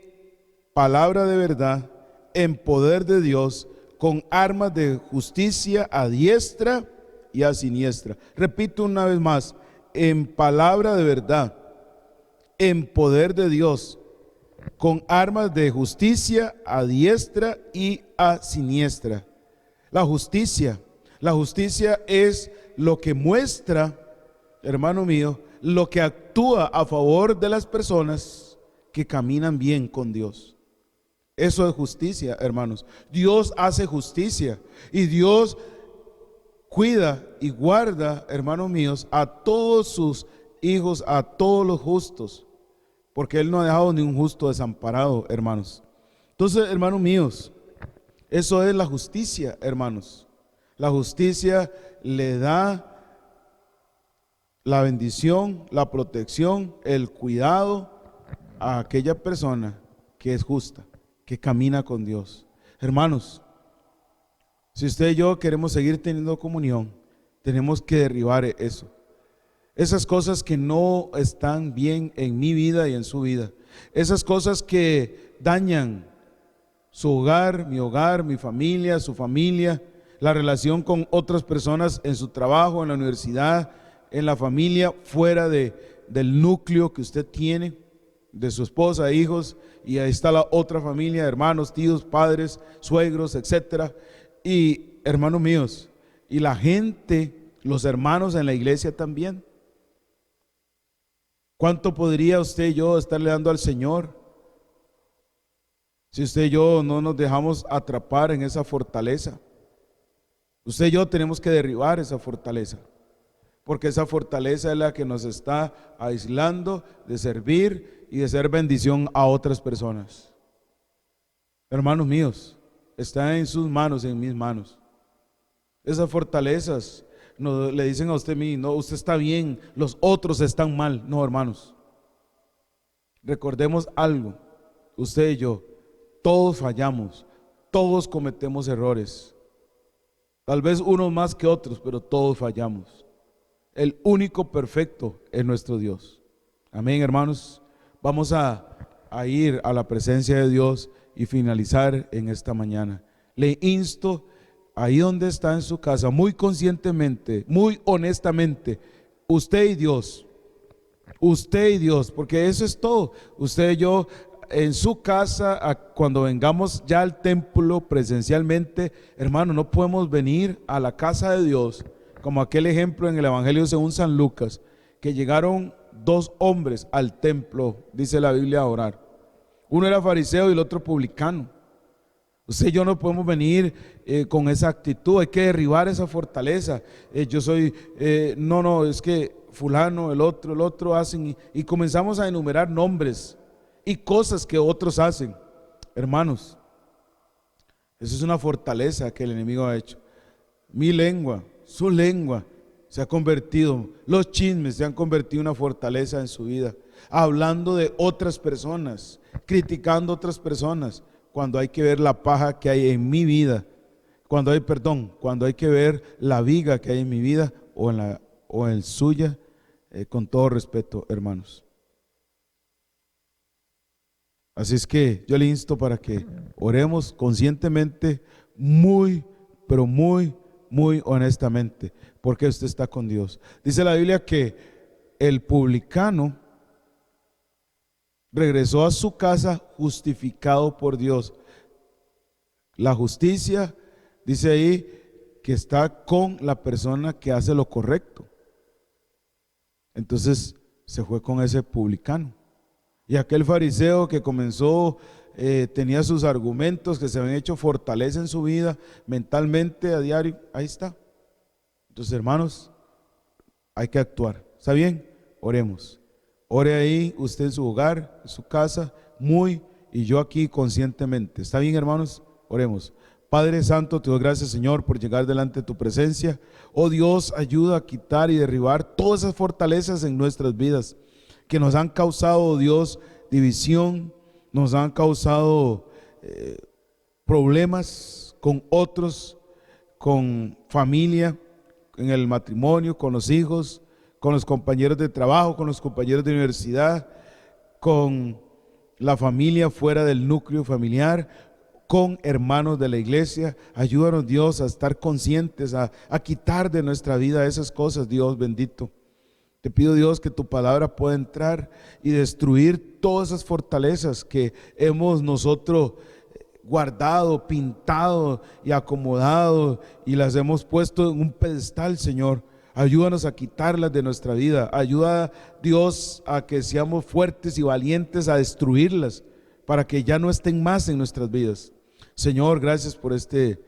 palabra de verdad, en poder de Dios, con armas de justicia a diestra y a siniestra. Repito una vez más, en palabra de verdad, en poder de Dios, con armas de justicia a diestra y a siniestra. La justicia es lo que muestra, hermano mío, lo que actúa a favor de las personas que caminan bien con Dios. Eso es justicia, hermanos. Dios hace justicia y Dios cuida y guarda, hermanos míos, a todos sus hijos, a todos los justos, porque Él no ha dejado ni un justo desamparado, hermanos. Entonces, hermanos míos, eso es la justicia, hermanos. La justicia le da la bendición, la protección, el cuidado a aquella persona que es justa, que camina con Dios. Hermanos, si usted y yo queremos seguir teniendo comunión, tenemos que derribar eso. Esas cosas que no están bien en mi vida y en su vida. Esas cosas que dañan su hogar, mi familia, su familia, la relación con otras personas en su trabajo, en la universidad, en la familia, fuera del núcleo que usted tiene, de su esposa, hijos, y ahí está la otra familia, hermanos, tíos, padres, suegros, etcétera. Y hermanos míos, y la gente, los hermanos en la iglesia también. ¿Cuánto podría usted y yo estarle dando al Señor si usted y yo no nos dejamos atrapar en esa fortaleza? Usted y yo tenemos que derribar esa fortaleza, porque esa fortaleza es la que nos está aislando de servir y de ser bendición a otras personas. Hermanos míos, está en sus manos, en mis manos. Esas fortalezas no le dicen a usted, no, usted está bien, los otros están mal. No, hermanos, recordemos algo, usted y yo, todos fallamos, todos cometemos errores, tal vez unos más que otros, pero todos fallamos. El único perfecto es nuestro Dios. Amén, hermanos. Vamos a ir a la presencia de Dios y finalizar en esta mañana. Le insto, ahí donde está en su casa, muy conscientemente, muy honestamente, usted y Dios, porque eso es todo. Usted y yo en su casa, cuando vengamos ya al templo presencialmente, hermano, no podemos venir a la casa de Dios como aquel ejemplo en el Evangelio según San Lucas, que llegaron 2 hombres al templo, dice la Biblia, a orar. Uno era fariseo y el otro publicano. Usted y yo no podemos venir con esa actitud. Hay que derribar esa fortaleza. Yo soy, no, es que fulano, el otro hacen, y comenzamos a enumerar nombres y cosas que otros hacen. Hermanos, eso es una fortaleza que el enemigo ha hecho. Mi lengua, su lengua se ha convertido, los chismes se han convertido en una fortaleza en su vida, hablando de otras personas, criticando a otras personas, cuando hay que ver la paja que hay en mi vida, cuando hay que ver la viga que hay en mi vida o en suya, con todo respeto, hermanos. Así es que yo le insto para que oremos conscientemente, pero muy honestamente, porque usted está con Dios. Dice la Biblia que el publicano regresó a su casa justificado por Dios. La justicia, dice ahí, que está con la persona que hace lo correcto. Entonces se fue con ese publicano. Y aquel fariseo que comenzó, tenía sus argumentos que se habían hecho fortaleza en su vida, mentalmente, a diario, ahí está. Entonces, hermanos, hay que actuar. ¿Está bien? Oremos. Ore ahí, usted en su hogar, en su casa, y yo aquí conscientemente. ¿Está bien, hermanos? Oremos. Padre Santo, te doy gracias, Señor, por llegar delante de tu presencia. Oh Dios, ayuda a quitar y derribar todas esas fortalezas en nuestras vidas que nos han causado, oh Dios, división, nos han causado problemas con otros, con familia, en el matrimonio, con los hijos, con los compañeros de trabajo, con los compañeros de universidad, con la familia fuera del núcleo familiar, con hermanos de la iglesia. Ayúdanos, Dios, a estar conscientes, a quitar de nuestra vida esas cosas, Dios bendito. Te pido, Dios, que tu palabra pueda entrar y destruir todas esas fortalezas que hemos nosotros guardado, pintado y acomodado y las hemos puesto en un pedestal, Señor. Ayúdanos a quitarlas de nuestra vida. Ayuda, Dios, a que seamos fuertes y valientes a destruirlas para que ya no estén más en nuestras vidas. Señor, gracias por este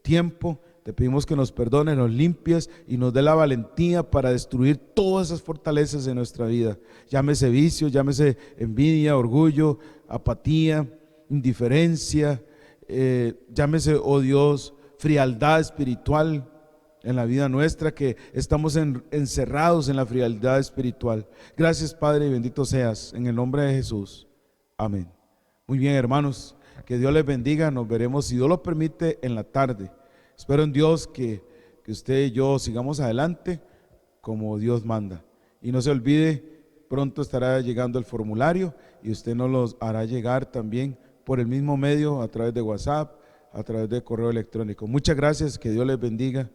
tiempo. Te pedimos que nos perdones, nos limpies y nos dé la valentía para destruir todas esas fortalezas de nuestra vida. Llámese vicio, llámese envidia, orgullo, apatía, indiferencia, llámese, oh Dios, frialdad espiritual en la vida nuestra, que estamos encerrados en la frialdad espiritual. Gracias, Padre, y bendito seas, en el nombre de Jesús. Amén. Muy bien, hermanos, que Dios les bendiga. Nos veremos, si Dios lo permite, en la tarde. Espero en Dios que usted y yo sigamos adelante como Dios manda. Y no se olvide, pronto estará llegando el formulario y usted nos los hará llegar también por el mismo medio, a través de WhatsApp, a través de correo electrónico. Muchas gracias, que Dios les bendiga.